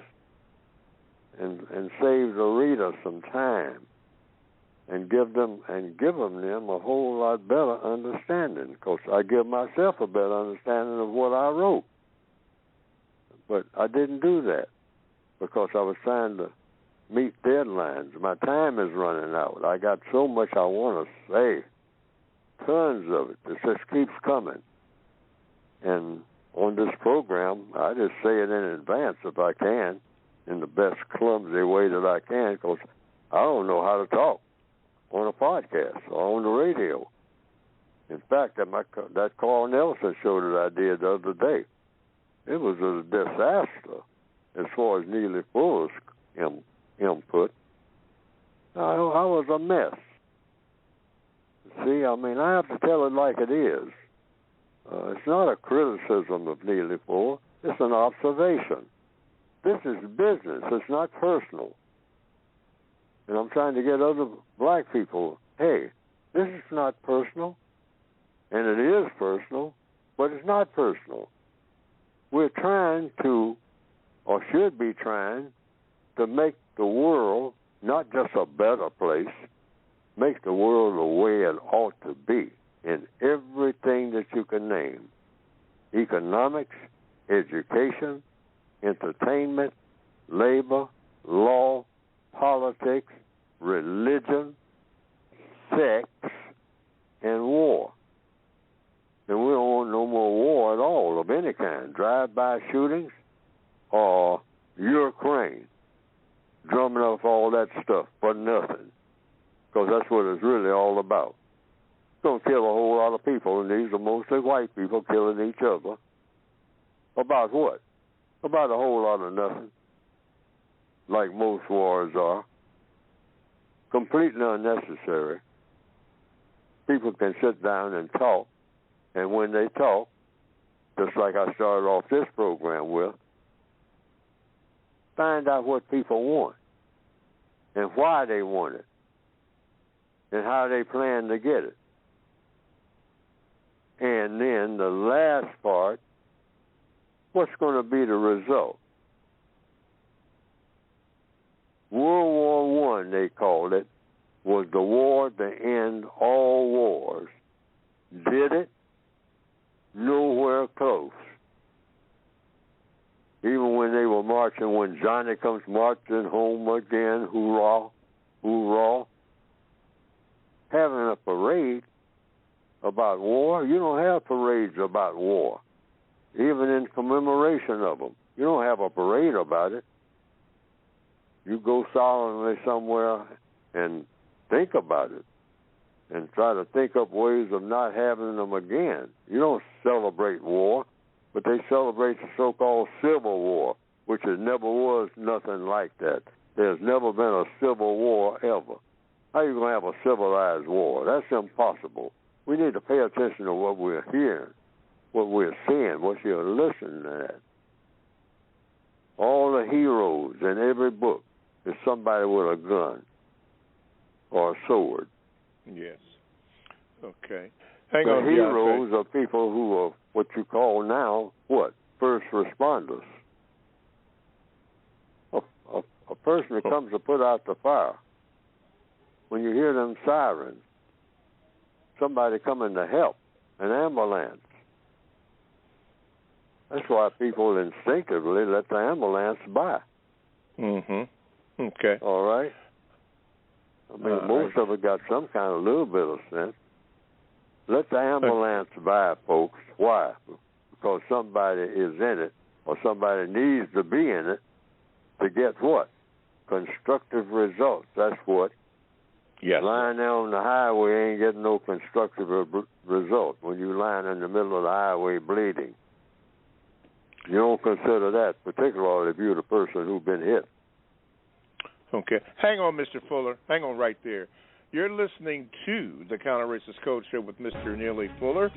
[SPEAKER 3] and saved the reader some time and give them a whole lot better understanding, because I give myself a better understanding of what I wrote. But I didn't do that because I was trying to meet deadlines. My time is running out. I got so much I want to say. Tons of it. It just keeps coming. And on this program, I just say it in advance if I can, in the best clumsy way that I can, because I don't know how to talk on a podcast or on the radio. In fact, that Carl Nelson show that I did the other day, it was a disaster as far as Neely Fuller's input. I was a mess. See, I have to tell it like it is. It's not a criticism of Neely Fuller. It's an observation. This is business. It's not personal. And I'm trying to get other black people, hey, this is not personal. And it is personal, but it's not personal. We're trying to, or should be trying, to make the world not just a better place, make the world the way it ought to be in everything that you can name. Economics, education, entertainment, labor, law, politics, religion, sex, and war. And we don't want no more war at all of any kind. Drive-by shootings or Ukraine. Drumming up all that stuff for nothing. Because that's what it's really all about. It's going to kill a whole lot of people, and these are mostly white people killing each other. About what? About a whole lot of nothing. Like most wars are. Completely unnecessary. People can sit down and talk, and when they talk, just like I started off this program with, find out what people want and why they want it and how they plan to get it. And then the last part, what's going to be the result? Armageddon, they called it, was the war to end all wars. Did it? Nowhere close. Even when they were marching, when Johnny comes marching home again, hoorah, hoorah, having a parade about war, you don't have parades about war, even in commemoration of them. You don't have a parade about it. You go solemnly somewhere and think about it and try to think up ways of not having them again. You don't celebrate war, but they celebrate the so-called Civil War, which has never was nothing like that. There's never been a civil war ever. How are you going to have a civilized war? That's impossible. We need to pay attention to what we're hearing, what we're seeing, what you're listening at. All the heroes in every book is somebody with a gun or a sword.
[SPEAKER 2] Yes. Okay.
[SPEAKER 3] The heroes are people who are what you call now, what? First responders. A person that comes to put out the fire. When you hear them sirens, somebody coming to help, an ambulance. That's why people instinctively let the ambulance by.
[SPEAKER 2] Mm-hmm. Okay.
[SPEAKER 3] All right? I mean, most of it got some kind of little bit of sense. Let the ambulance by, folks. Why? Because somebody is in it, or somebody needs to be in it to get what? Constructive results. That's what.
[SPEAKER 2] Yes.
[SPEAKER 3] Lying there on the highway ain't getting no constructive result when you lying in the middle of the highway bleeding. You don't consider that, particularly if you're the person who's been hit.
[SPEAKER 2] Okay. Hang on, Mr. Fuller. Hang on right there. You're listening to the Counter-Racist Code Show with Mr. Neely Fuller,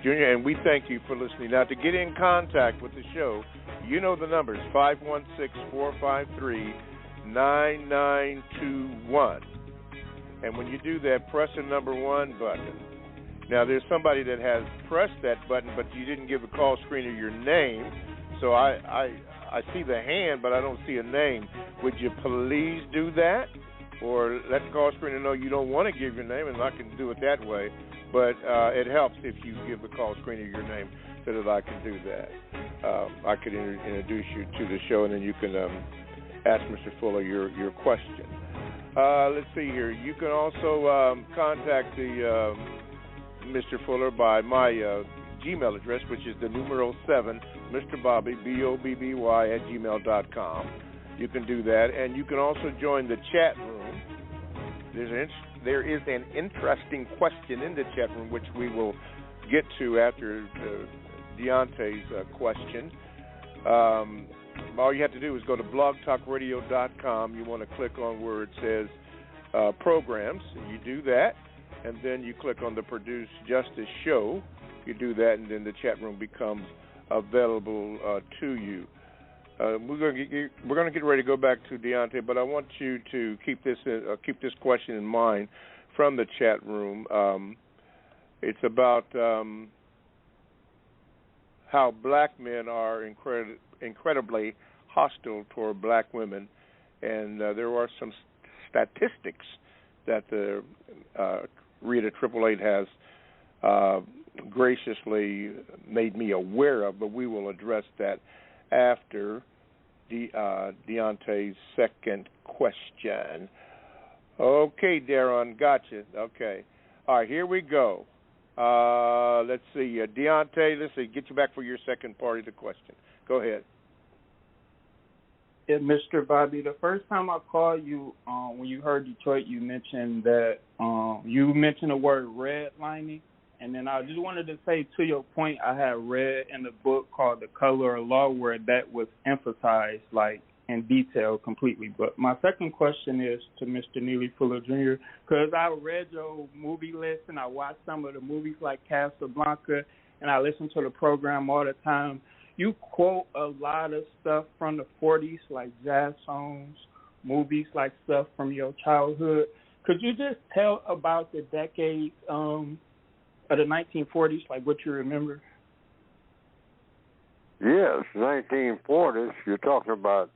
[SPEAKER 2] Jr., and we thank you for listening. Now, to get in contact with the show, you know the numbers, 516-453-9921. And when you do that, press the number 1 button. Now, there's somebody that has pressed that button, but you didn't give the call screener your name. So I see the hand, but I don't see a name. Would you please do that? Or let the call screener know you don't want to give your name, and I can do it that way. But it helps if you give the call screener your name so that I can do that. I could introduce you to the show, and then you can ask Mr. Fuller your question. Let's see here. You can also contact the Mr. Fuller by my Gmail address, which is the numeral 7, Mr. Bobby, BOBBY @gmail.com. You can do that, and you can also join the chat room. There is an interesting question in the chat room, which we will get to after Deontay's question. All you have to do is go to blogtalkradio.com. You want to click on where it says programs. You do that, and then you click on the Produce Justice Show. You do that, and then the chat room becomes available to you. We're going to get ready to go back to Deontay, but I want you to keep this question in mind from the chat room. It's about how black men are incredibly hostile toward black women, and there are some statistics that the Rita 888 has graciously made me aware of, but we will address that after Deontay's second question. Okay, Darren, gotcha. Okay. All right, here we go. Let's see. Deontay, let's see, get you back for your second part of the question. Go ahead.
[SPEAKER 7] Yeah, Mr. Bobby, the first time I called you, when you heard Detroit, you mentioned that you mentioned the word redlining. And then I just wanted to say, to your point, I had read in the book called The Color of Law where that was emphasized, like, in detail completely. But my second question is to Mr. Neely Fuller Jr., because I read your movie list and I watched some of the movies like Casablanca, and I listen to the program all the time. You quote a lot of stuff from the 40s, like jazz songs, movies, like stuff from your childhood. Could you just tell about the decade of the 1940s, like what you remember?
[SPEAKER 3] Yes, 1940s, you're talking about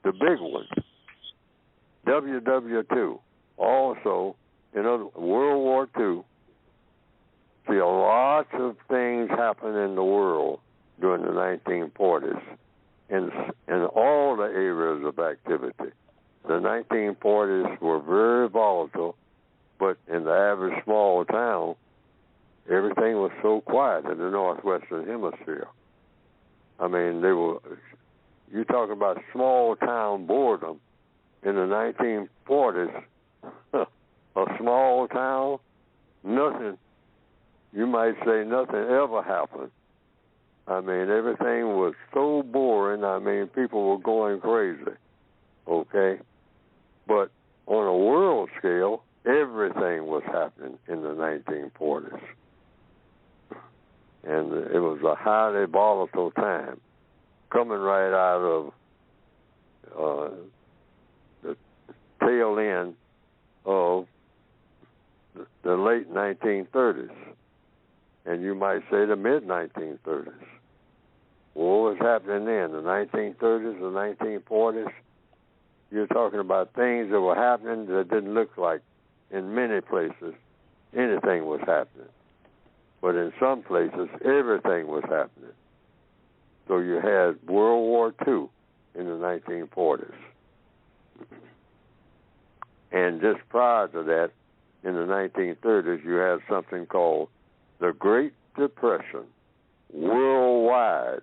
[SPEAKER 3] the big ones. WW2. Also, in World War II, see, lots of things happen in the world during the 1940s in all the areas of activity. The 1940s were very volatile, but in the average small town, everything was so quiet in the Northwestern Hemisphere. I mean, you talk about small town boredom. In the 1940s, a small town, nothing, you might say nothing ever happened. I mean, everything was so boring. I mean, people were going crazy, okay? But on a world scale, everything was happening in the 1940s. And it was a highly volatile time, coming right out of the tail end of the late 1930s, and you might say the mid-1930s. What was happening then? The 1930s, the 1940s, you're talking about things that were happening that didn't look like, in many places, anything was happening. But in some places, everything was happening. So you had World War II in the 1940s. And just prior to that, in the 1930s, you had something called the Great Depression worldwide.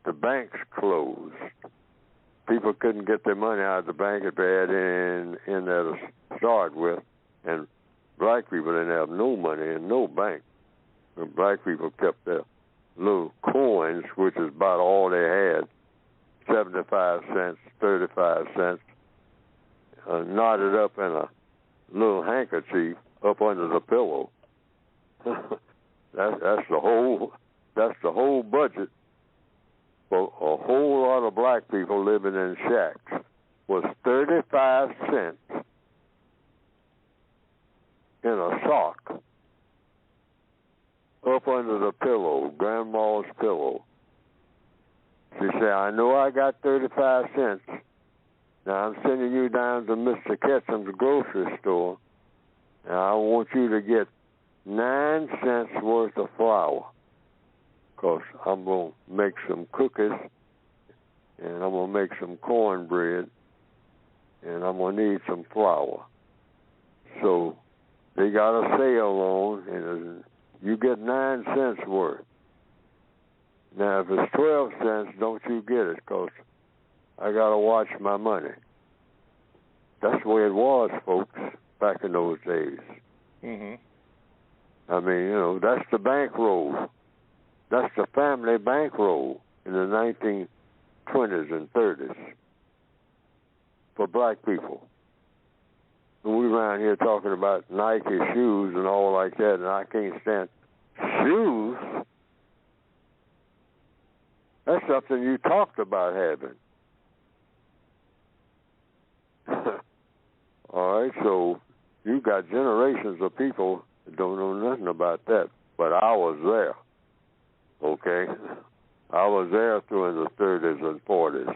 [SPEAKER 3] The banks closed. People couldn't get their money out of the bank if they had in there to start with, and black people didn't have no money in no bank. And black people kept their little coins, which is about all they had, 75 cents, 35 cents, knotted up in a little handkerchief up under the pillow. That's the whole budget for a whole lot of black people living in shacks was 35 cents in a sock up under the pillow, grandma's pillow. She said, I know I got 35 cents. Now I'm sending you down to Mr. Ketchum's grocery store, and I want you to get 9 cents worth of flour, because I'm going to make some cookies, and I'm going to make some cornbread, and I'm going to need some flour. So they got a sale on, and you get 9 cents worth. Now, if it's 12 cents, don't you get it, because I got to watch my money. That's the way it was, folks, back in those days.
[SPEAKER 2] Mm-hmm.
[SPEAKER 3] I mean, that's the bankroll. That's the family bankroll in the 1920s and 30s for black people. And we around here talking about Nike shoes and all like that, and I can't stand shoes. That's something you talked about having. All right, so you got generations of people that don't know nothing about that, but I was there, okay? I was there through the 30s and 40s.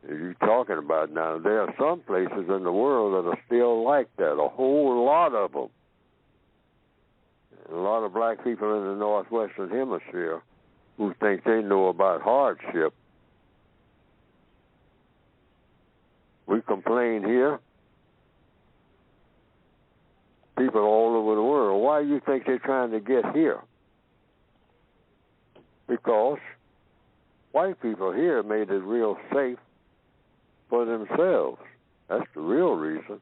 [SPEAKER 3] You're talking about now, there are some places in the world that are still like that, a whole lot of them. And a lot of black people in the Northwestern Hemisphere who think they know about hardship. We complain here. People all over the world, why do you think they're trying to get here? Because white people here made it real safe for themselves. That's the real reason.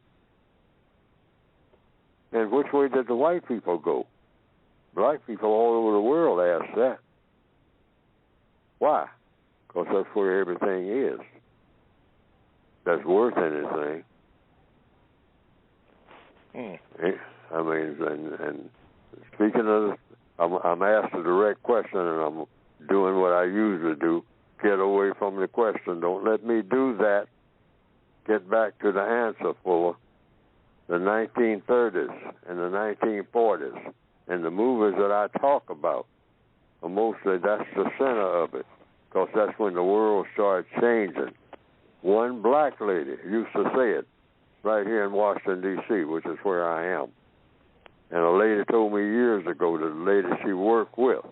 [SPEAKER 3] And which way did the white people go? Black people all over the world ask that. Why? Because that's where everything is. That's worth anything. I mean, and speaking of, I'm asked a direct question, and I'm doing what I usually do. Get away from the question. Don't let me do that. Get back to the answer, Fuller. The 1930s and the 1940s and the movies that I talk about, mostly that's the center of it, because that's when the world started changing. one black lady used to say it right here in Washington, D.C., which is where I am. And a lady told me years ago that the lady she worked with,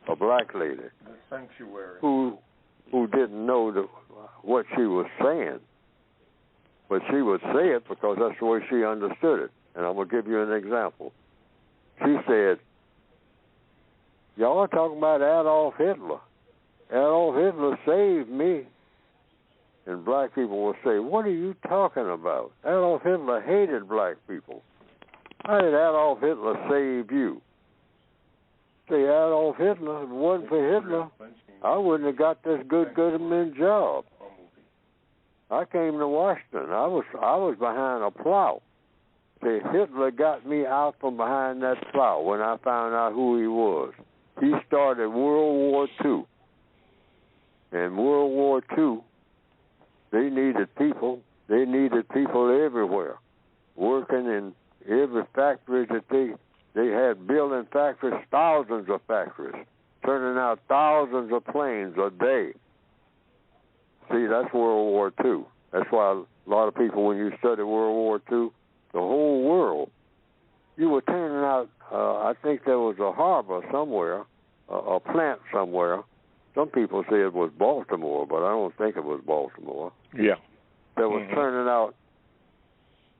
[SPEAKER 3] a black lady,
[SPEAKER 2] the sanctuary,
[SPEAKER 3] who didn't know what she was saying, but she would say it because that's the way she understood it. And I'm going to give you an example. She said, y'all are talking about Adolf Hitler. Adolf Hitler saved me. And black people will say, what are you talking about? Adolf Hitler hated black people. How did Adolf Hitler save you? Say, Adolf Hitler, if it wasn't for Hitler, I wouldn't have got this good government job. I came to Washington. I was behind a plow. Say, Hitler got me out from behind that plow when I found out who he was. He started World War II. And World War II, they needed people. They needed people everywhere, working in every factory that they had building factories, thousands of factories, turning out thousands of planes a day. See, that's World War II. That's why a lot of people, when you study World War II, the whole world, you were turning out, I think there was a harbor somewhere, a plant somewhere. Some people say it was Baltimore, but I don't think it was Baltimore.
[SPEAKER 2] Yeah.
[SPEAKER 3] That was turning out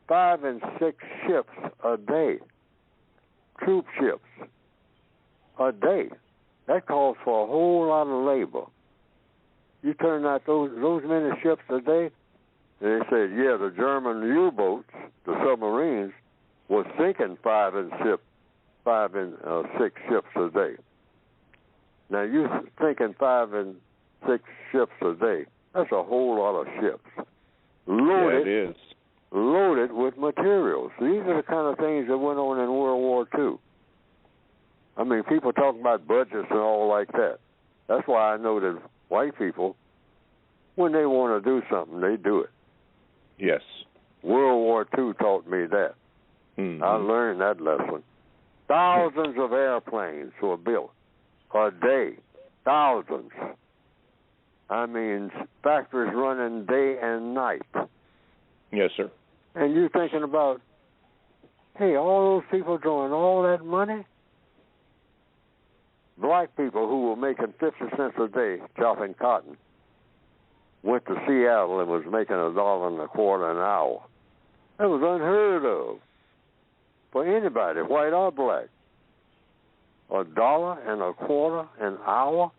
[SPEAKER 3] 5 and 6 ships a day, troop ships a day. That calls for a whole lot of labor. You turn out those many ships a day, and they said, yeah, the German U-boats, the submarines, was sinking 5 and 6 ships a day. Now, you thinking 5 and 6 ships a day, that's a whole lot of ships. Loaded,
[SPEAKER 2] yeah, it is.
[SPEAKER 3] Loaded with materials. These are the kind of things that went on in World War II. I mean, people talk about budgets and all like that. That's why I know that white people, when they want to do something, they do it.
[SPEAKER 2] Yes.
[SPEAKER 3] World War II taught me that.
[SPEAKER 2] Mm-hmm.
[SPEAKER 3] I learned that lesson. Thousands of airplanes were built a day. Thousands. I mean, factories running day and night.
[SPEAKER 2] Yes, sir.
[SPEAKER 3] And you're thinking about, hey, all those people drawing all that money? Black people who were making 50 cents a day chopping cotton went to Seattle and was making $1.25 an hour. That was unheard of for anybody, white or black. $1.25 an hour?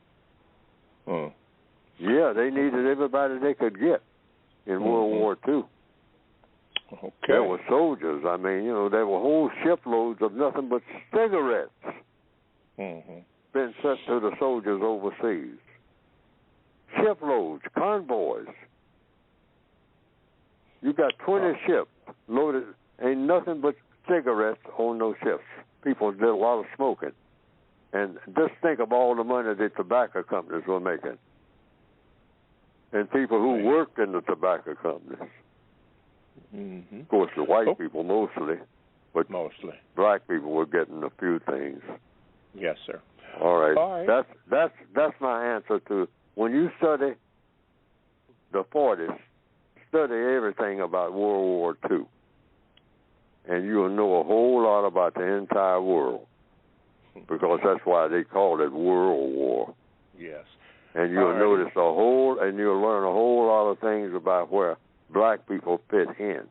[SPEAKER 3] Yeah, they needed everybody they could get in World War II.
[SPEAKER 2] Okay.
[SPEAKER 3] There were soldiers. I mean, there were whole shiploads of nothing but cigarettes been sent to the soldiers overseas. Shiploads, convoys. You got 20 ships loaded, ain't nothing but cigarettes on those ships. People did a lot of smoking. And just think of all the money the tobacco companies were making. And people who worked in the tobacco companies.
[SPEAKER 2] Mm-hmm.
[SPEAKER 3] Of course, the white people mostly, but black people were getting a few things.
[SPEAKER 2] Yes, sir.
[SPEAKER 3] All right.
[SPEAKER 2] All right.
[SPEAKER 3] That's my answer to, when you study the 40s, study everything about World War II, and you'll know a whole lot about the entire world, because that's why they called it World War.
[SPEAKER 2] Yes.
[SPEAKER 3] And you'll notice you'll learn a whole lot of things about where black people fit in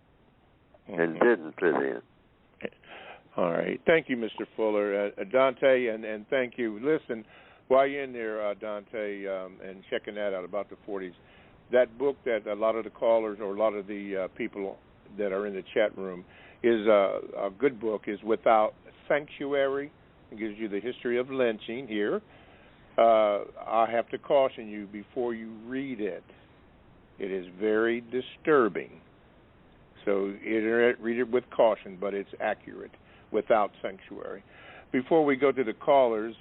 [SPEAKER 3] and didn't fit in.
[SPEAKER 2] All right. Thank you, Mr. Fuller. Dante, and thank you. Listen, while you're in there, Dante, and checking that out about the 40s, that book that a lot of the callers or a lot of the people that are in the chat room is a good book, is Without Sanctuary. It gives you the history of lynching here. I have to caution you before you read it. It is very disturbing. So read it with caution, but it's accurate. Without Sanctuary. Before we go to the callers,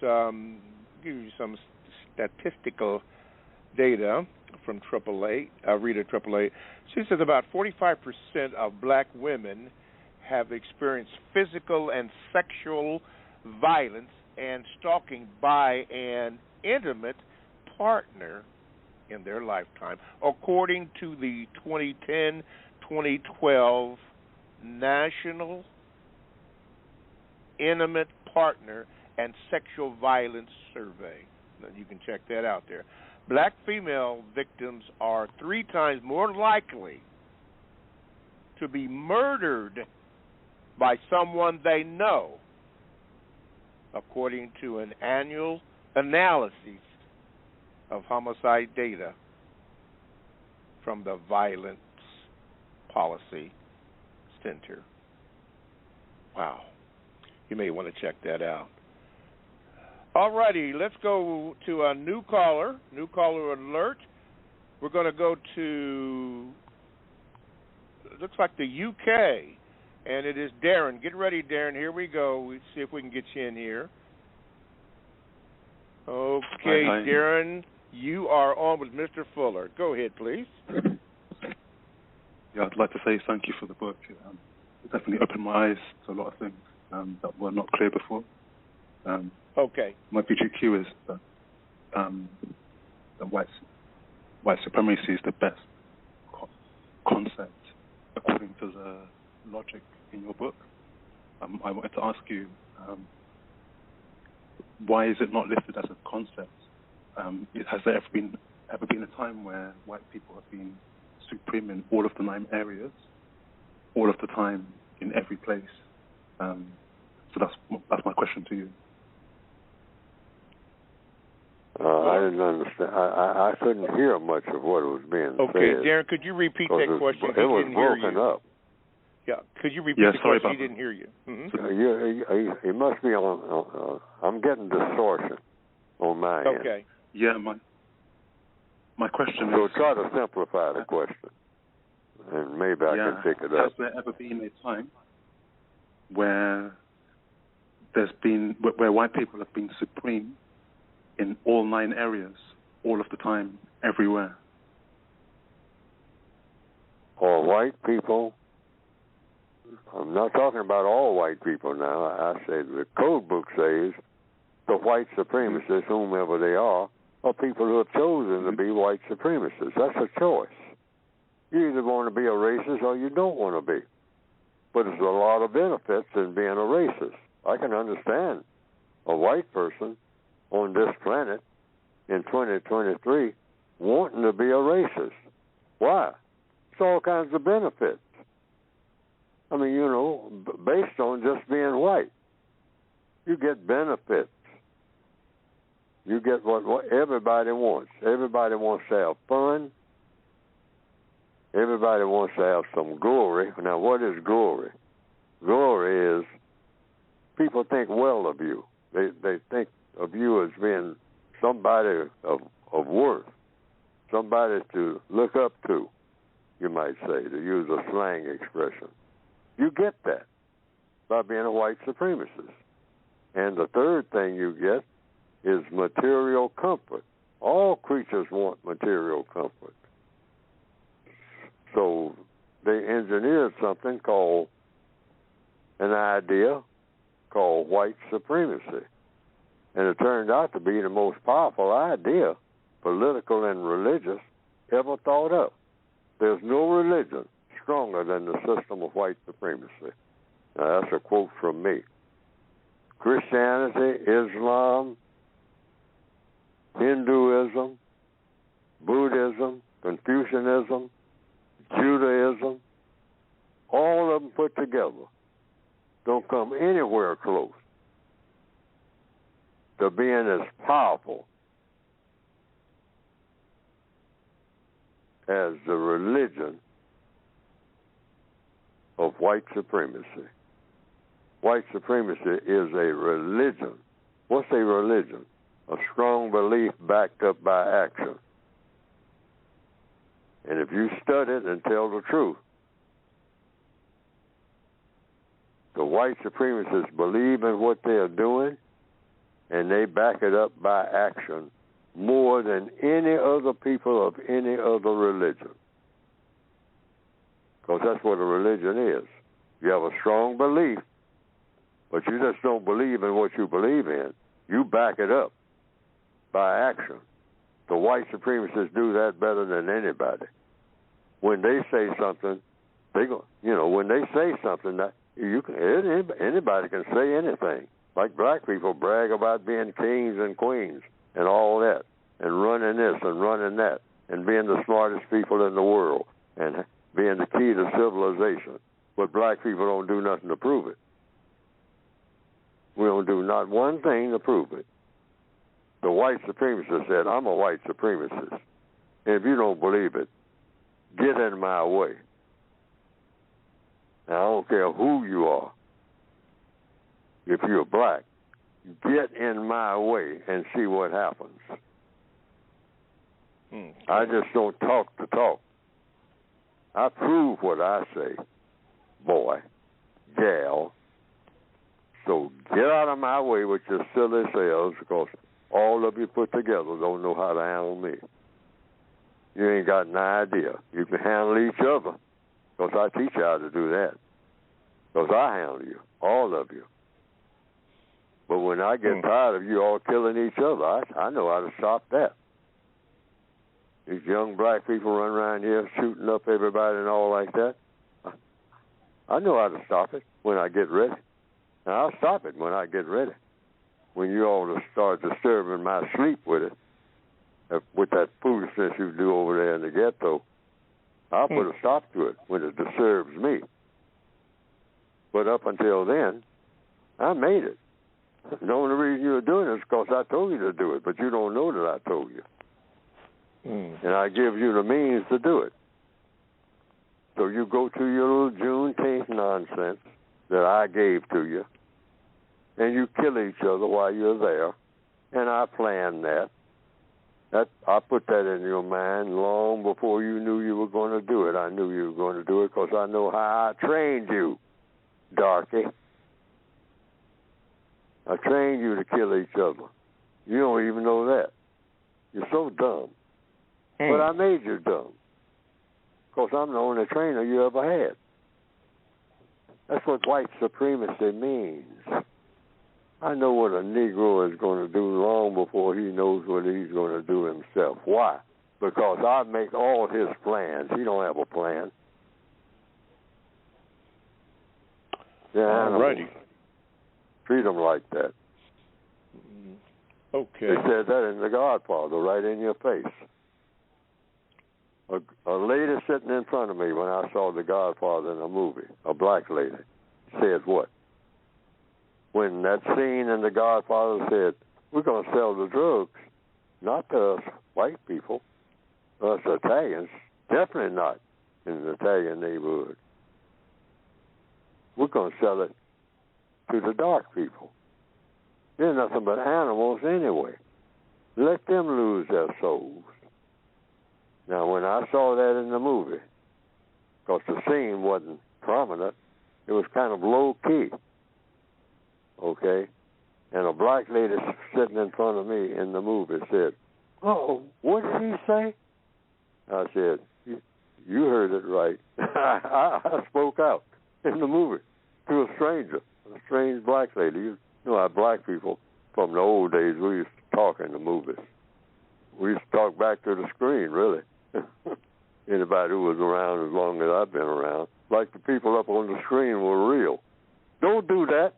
[SPEAKER 2] give you some statistical data from Rita AAA. She says about 45% of black women have experienced physical and sexual violence and stalking by an intimate partner in their lifetime, according to the 2010-2012 National Intimate Partner and Sexual Violence Survey. Now, you can check that out there. Black female victims are 3 times more likely to be murdered by someone they know, according to an annual analysis of homicide data from the Violence Policy Center. Wow. You may want to check that out. All righty, let's go to a new caller alert. We're going to go to, looks like the UK, and it is Darren. Get ready, Darren. Here we go. Let's see if we can get you in here. Okay, hi. Darren, you are on with Mr. Fuller. Go ahead, please.
[SPEAKER 8] Yeah, I'd like to say thank you for the book. It definitely opened my eyes to a lot of things that were not clear before.
[SPEAKER 2] Okay.
[SPEAKER 8] My BGQ is that white supremacy is the best concept according to the logic in your book. I wanted to ask you, why is it not listed as a concept? Has there ever been a time where white people have been supreme in all of the 9 areas, all of the time, in every place? So that's my question to you.
[SPEAKER 3] I didn't understand. I couldn't hear much of what was being said.
[SPEAKER 2] Okay, Darren, could you repeat that question?
[SPEAKER 3] It was broken up.
[SPEAKER 2] Yeah, could you repeat the question? He didn't hear you.
[SPEAKER 3] Mm-hmm. You must be on. I'm getting distortion on my end.
[SPEAKER 2] Okay.
[SPEAKER 8] Yeah, my question is.
[SPEAKER 3] So try to simplify the question, and maybe I can pick it up.
[SPEAKER 8] Has there ever been a time where where white people have been supreme in all 9 areas, all of the time, everywhere?
[SPEAKER 3] Or white people? I'm not talking about all white people now. I say the code book says the white supremacists, whomever they are people who have chosen to be white supremacists. That's a choice. You either want to be a racist or you don't want to be. But there's a lot of benefits in being a racist. I can understand a white person on this planet in 2023 wanting to be a racist. Why? It's all kinds of benefits. I mean, based on just being white. You get benefits. You get what everybody wants. Everybody wants to have fun. Everybody wants to have some glory. Now, what is glory? Glory is people think well of you. They think of you as being somebody of worth, somebody to look up to, you might say, to use a slang expression. You get that by being a white supremacist. And the third thing you get is material comfort. All creatures want material comfort. So they engineered something called an idea called white supremacy. And it turned out to be the most powerful idea, political and religious, ever thought of. There's no religion stronger than the system of white supremacy. Now, that's a quote from me. Christianity, Islam, Hinduism, Buddhism, Confucianism, Judaism, all of them put together don't come anywhere close to being as powerful as the religion of white supremacy. White supremacy is a religion. What's a religion? A strong belief backed up by action. And if you study it and tell the truth, the white supremacists believe in what they are doing, and they back it up by action more than any other people of any other religion. Because that's what a religion is. You have a strong belief, but you just don't believe in what you believe in. You back it up by action the white supremacists do that better than anybody. When they say something, when they say something, that anybody can say anything. Like black people brag about being kings and queens and all that, and running this and running that, and being the smartest people in the world, and being the key to civilization. But black people don't do nothing to prove it. We don't do not one thing to prove it. The white supremacist said, I'm a white supremacist. And if you don't believe it, get in my way. Now, I don't care who you are. If you're black, get in my way and see what happens. I just don't talk to talk. I prove what I say, boy, gal. So get out of my way with your silly selves, because all of you put together don't know how to handle me. You ain't got an idea. You can handle each other, because I teach you how to do that. Because I handle you, all of you. But when I get tired of you all killing each other, I know how to stop that. These young black people run around here shooting up everybody and all like that. I know how to stop it when I get ready. And I'll stop it when I get ready. When you all start disturbing my sleep with it, with that foolishness you do over there in the ghetto, I'll put a stop to it when it disturbs me. But up until then, I made it. The only reason you're doing it is because I told you to do it, but you don't know that I told you. And I give you the means to do it. So you go to your little Juneteenth nonsense that I gave to you, and you kill each other while you're there, and I planned that. I put that in your mind long before you knew you were going to do it. I knew you were going to do it because I know how I trained you, darky. I trained you to kill each other. You don't even know that. You're so dumb. But I made you dumb, because I'm the only trainer you ever had. That's what white supremacy means. I know what a Negro is going to do long before he knows what he's going to do himself. Why? Because I make all his plans. He don't have a plan.
[SPEAKER 2] All righty.
[SPEAKER 3] Treat them like that.
[SPEAKER 2] Okay.
[SPEAKER 3] They said that in The Godfather, right in your face. A lady sitting in front of me when I saw The Godfather in a movie, a black lady, said what? When that scene in The Godfather said, we're going to sell the drugs, not to us white people, us Italians, definitely not in the Italian neighborhood. We're going to sell it to the dark people. They're nothing but animals anyway. Let them lose their souls. Now, when I saw that in the movie, because the scene wasn't prominent, it was kind of low-key, okay? And a black lady sitting in front of me in the movie said, oh, what did he say? I said, you heard it right. I spoke out in the movie to a stranger, a strange black lady. You know how black people from the old days, we used to talk in the movies. We used to talk back to the screen, really. Anybody who was around as long as I've been around, like the people up on the screen were real. Don't do that.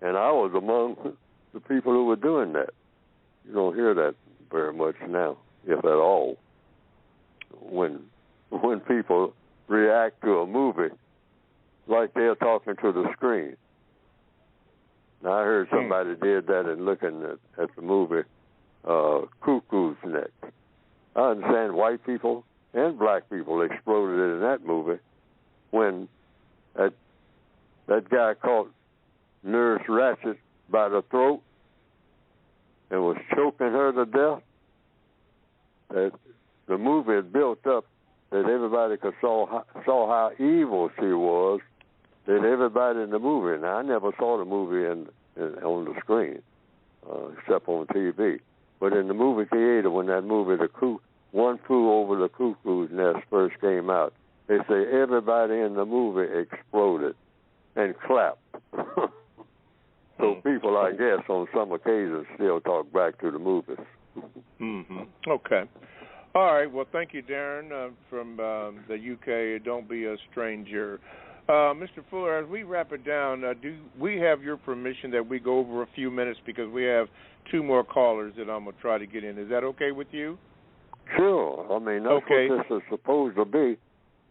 [SPEAKER 3] And I was among the people who were doing that. You don't hear that very much now, if at all. When people react to a movie like they're talking to the screen. Now, I heard somebody did that in looking at the movie Cuckoo's Neck. I understand white people and black people exploded in that movie when that guy caught Nurse Ratched by the throat and was choking her to death. That the movie had built up that everybody could saw how evil she was. That everybody in the movie, now I never saw the movie on the screen except on TV. But in the movie theater, when that movie, One Flew Over the Cuckoo's Nest, first came out, they say everybody in the movie exploded and clapped. So people, I guess, on some occasions still talk back to the movies.
[SPEAKER 2] Okay. All right. Well, thank you, Darren, from the UK. Don't be a stranger. Mr. Fuller, as we wrap it down, do we have your permission that we go over a few minutes because we have two more callers that I'm going to try to get in. Is that okay with you?
[SPEAKER 3] Sure. I mean, that's what this is supposed to be.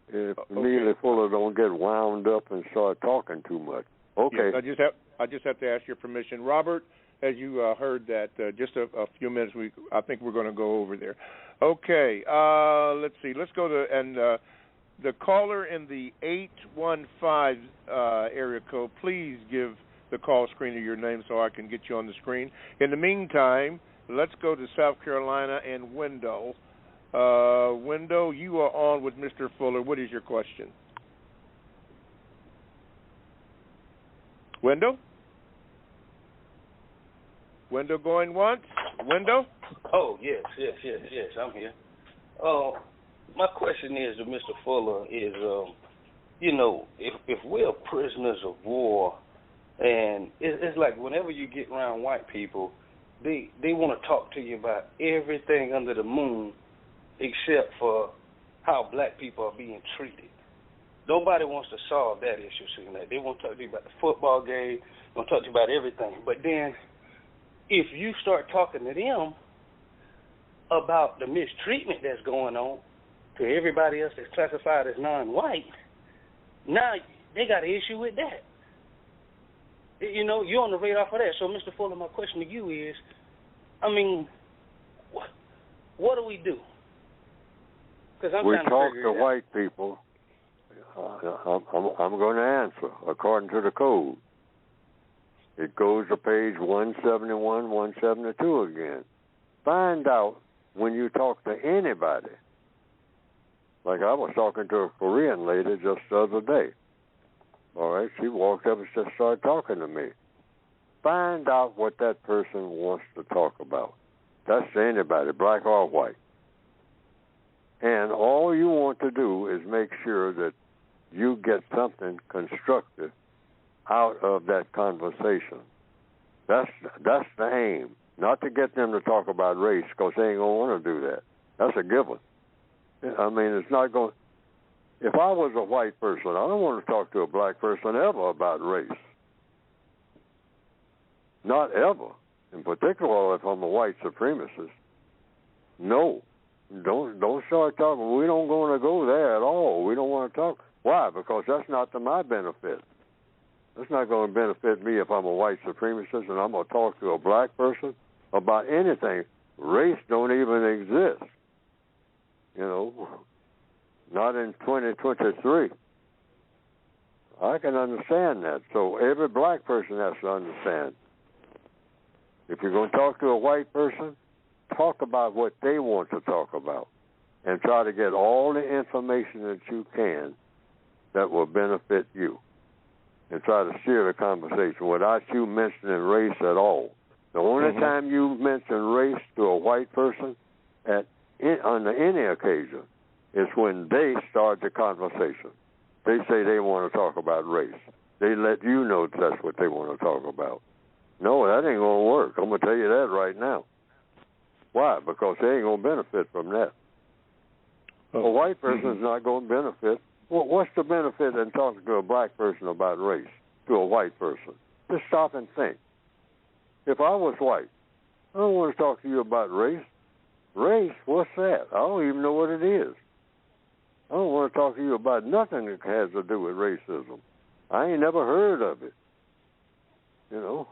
[SPEAKER 3] If Neely Fuller don't get wound up and start talking too much. Okay.
[SPEAKER 2] Yes, I just have to ask your permission. Robert, as you heard that, just a few minutes, I think we're going to go over there. Okay. Let's see. Let's go to, and the caller in the 815 area code, please give the call screener your name so I can get you on the screen. In the meantime, let's go to South Carolina and Wendell. Wendell, you are on with Mr. Fuller. What is your question? Wendell? Wendell going once? Wendell?
[SPEAKER 9] Oh, yes, I'm here. My question is to Mr. Fuller is, if we're prisoners of war, and it's like whenever you get around white people, they want to talk to you about everything under the moon except for how black people are being treated. Nobody wants to solve that issue, seeing that. They want to talk to you about the football game, they want to talk to you about everything. But then if you start talking to them about the mistreatment that's going on to everybody else that's classified as non-white, now they got an issue with that. You know, you're on the radar for that. So, Mr. Fuller, my question to you is, I mean, what do we do? Because I'm trying to figure it out.
[SPEAKER 3] We talk to white people. I'm going to answer according to the code. It goes to page 171, 172 again. Find out when you talk to anybody. Like I was talking to a Korean lady just the other day. All right, she walked up and just started talking to me. Find out what that person wants to talk about. That's to anybody, black or white. And all you want to do is make sure that you get something constructive out of that conversation. That's the aim. Not to get them to talk about race, because they ain't going to want to do that. That's a given. I mean, it's not going. If I was a white person, I don't want to talk to a black person ever about race. Not ever. In particular, if I'm a white supremacist. No. Don't start talking. We don't want to go there at all. We don't want to talk. Why? Because that's not to my benefit. That's not going to benefit me if I'm a white supremacist and I'm going to talk to a black person about anything. Race don't even exist. You know, not in 2023. I can understand that. So every black person has to understand. If you're going to talk to a white person, talk about what they want to talk about and try to get all the information that you can that will benefit you and try to steer the conversation without you mentioning race at all. The only time you mention race to a white person on any occasion is when they start the conversation. They say they want to talk about race. They let you know that's what they want to talk about. No, that ain't going to work. I'm going to tell you that right now. Why? Because they ain't going to benefit from that. A white person is not going to benefit. Well, what's the benefit in talking to a black person about race, to a white person? Just stop and think. If I was white, I don't want to talk to you about race. Race? What's that? I don't even know what it is. I don't want to talk to you about nothing that has to do with racism. I ain't never heard of it. You know?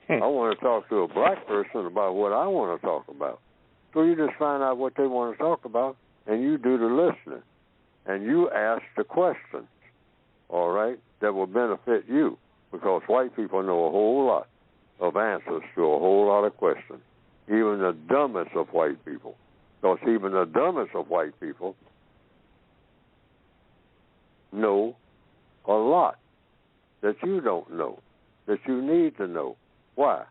[SPEAKER 3] I want to talk to a black person about what I want to talk about. So you just find out what they want to talk about, and you do the listening. And you ask the questions, all right, that will benefit you, because white people know a whole lot of answers to a whole lot of questions, even the dumbest of white people. Because even the dumbest of white people know a lot that you don't know, that you need to know. Why?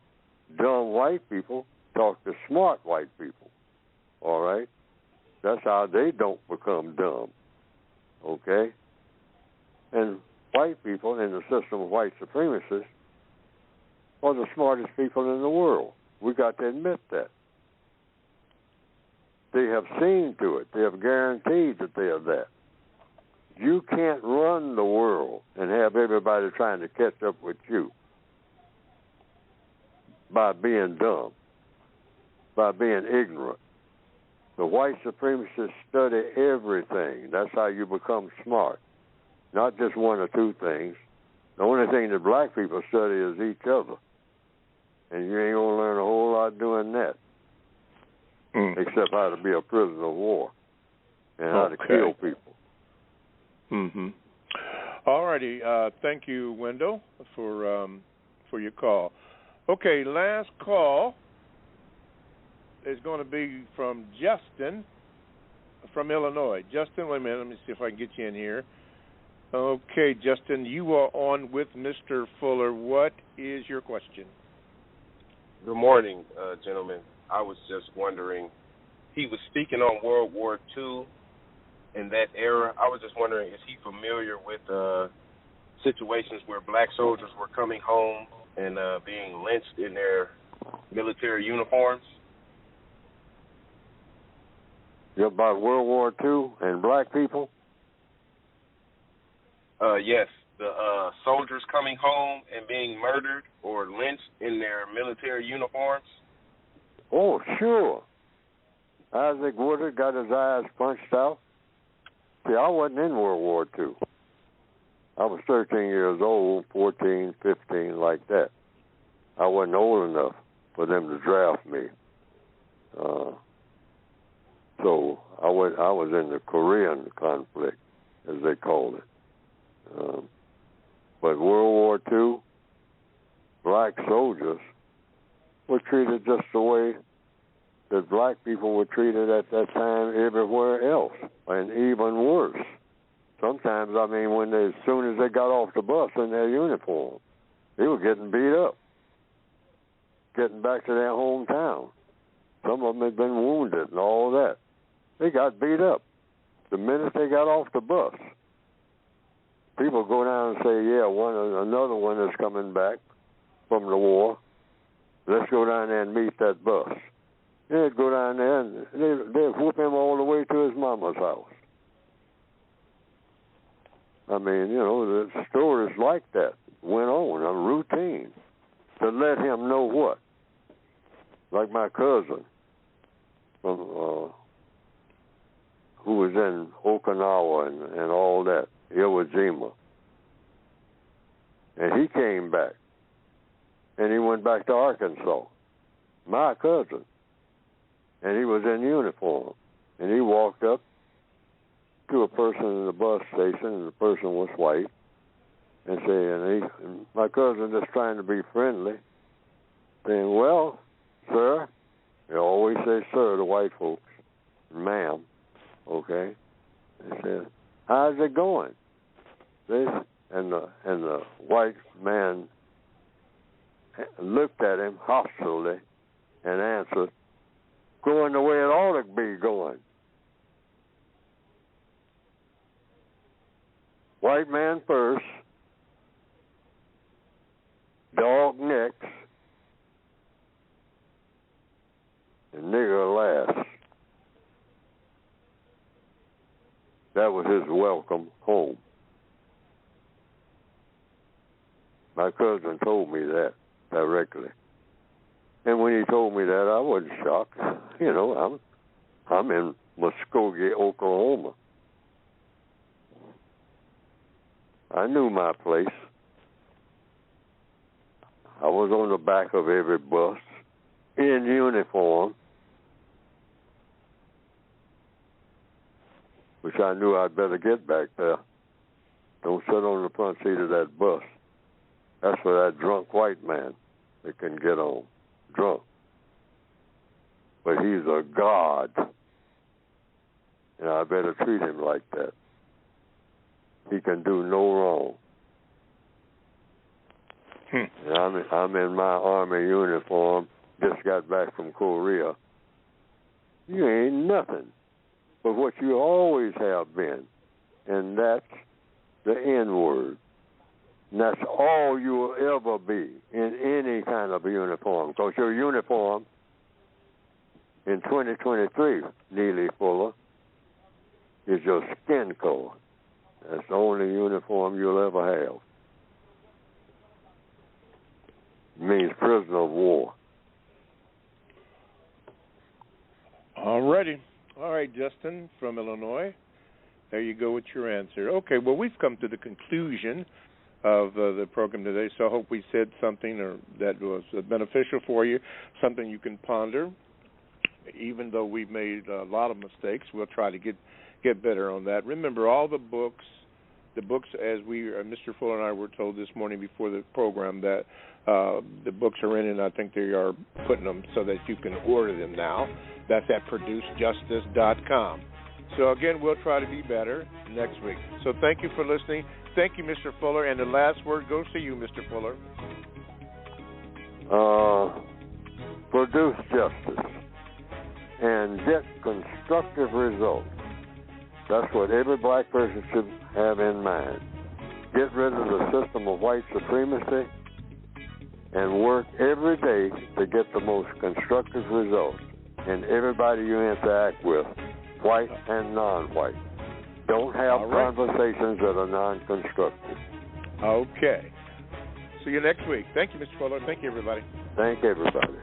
[SPEAKER 3] Dumb white people talk to smart white people, all right? That's how they don't become dumb, okay? And white people in the system of white supremacists are the smartest people in the world. We got to admit that. they have seen to it. They have guaranteed that they are that. You can't run the world and have everybody trying to catch up with you by being dumb, by being ignorant. The white supremacists study everything. That's how you become smart, not just one or two things. The only thing that black people study is each other, and you ain't going to learn a whole lot doing that, except how to be a prisoner of war and how to kill people.
[SPEAKER 2] Mm-hmm. All righty. Thank you, Wendell, for your call. Okay, last call is going to be from Justin from Illinois. Justin, wait a minute. Let me see if I can get you in here. Okay, Justin, you are on with Mr. Fuller. What is your question?
[SPEAKER 10] Good morning, gentlemen. I was just wondering, he was speaking on World War II in that era. I was just wondering, is he familiar with situations where black soldiers were coming home and being lynched in their military uniforms?
[SPEAKER 3] You're about World War II and black people?
[SPEAKER 10] Yes, the soldiers coming home and being murdered or lynched in their military uniforms.
[SPEAKER 3] Oh, sure. Isaac Woodard got his eyes punched out. See, I wasn't in World War II. I was 13 years old, 14, 15, like that. I wasn't old enough for them to draft me. So I was in the Korean conflict, as they called it. But World War II, black soldiers were treated just the way that black people were treated at that time everywhere else, and even worse. Sometimes, I mean, as soon as they got off the bus in their uniform, they were getting beat up, getting back to their hometown. Some of them had been wounded and all that. They got beat up the minute they got off the bus. People go down and say, yeah, another one is coming back from the war. Let's go down there and meet that bus. They'd go down there and they'd whoop him all the way to his mama's house. I mean, the stories like that went on, a routine, to let him know what. Like my cousin from who was in Okinawa and all that, Iwo Jima. And he came back. And he went back to Arkansas. My cousin. And he was in uniform. And he walked up to a person in the bus station, and the person was white, and and my cousin just trying to be friendly, saying, well, sir, they always say sir to white folks, ma'am, okay? They said, how's it going? And the white man looked at him hostilely and answered, going the way it ought to be going. White man first, dog next, and nigger last. That was his welcome home. My cousin told me that directly. And when he told me that, I wasn't shocked. I'm in Muskogee, Oklahoma. I knew my place. I was on the back of every bus, in uniform, which I knew I'd better get back there. Don't sit on the front seat of that bus. That's for that drunk white man that can get on, drunk. But he's a god, and I better treat him like that. He can do no wrong. And I'm in my Army uniform, just got back from Korea. You ain't nothing but what you always have been, and that's the N-word. And that's all you will ever be in any kind of uniform, because your uniform in 2023, Neely Fuller, is your skin color. That's the only uniform you'll ever have. It means prisoner of war.
[SPEAKER 2] All righty. All right, Justin from Illinois. There you go with your answer. Okay, well, we've come to the conclusion of the program today, so I hope we said something or that was beneficial for you, something you can ponder. Even though we've made a lot of mistakes, we'll try to get better on that. Remember, all the books as Mr. Fuller and I were told this morning before the program that the books are in, and I think they are putting them so that you can order them now. That's at producejustice.com. So, again, we'll try to be better next week. So thank you for listening. Thank you, Mr. Fuller. And the last word goes to you, Mr. Fuller.
[SPEAKER 3] Produce justice and get constructive results. That's what every black person should have in mind. Get rid of the system of white supremacy and work every day to get the most constructive results in everybody you interact with, white and non-white. Don't have conversations that are non-constructive.
[SPEAKER 2] Okay. See you next week. Thank you, Mr. Fuller. Thank you, everybody.
[SPEAKER 3] Thank everybody.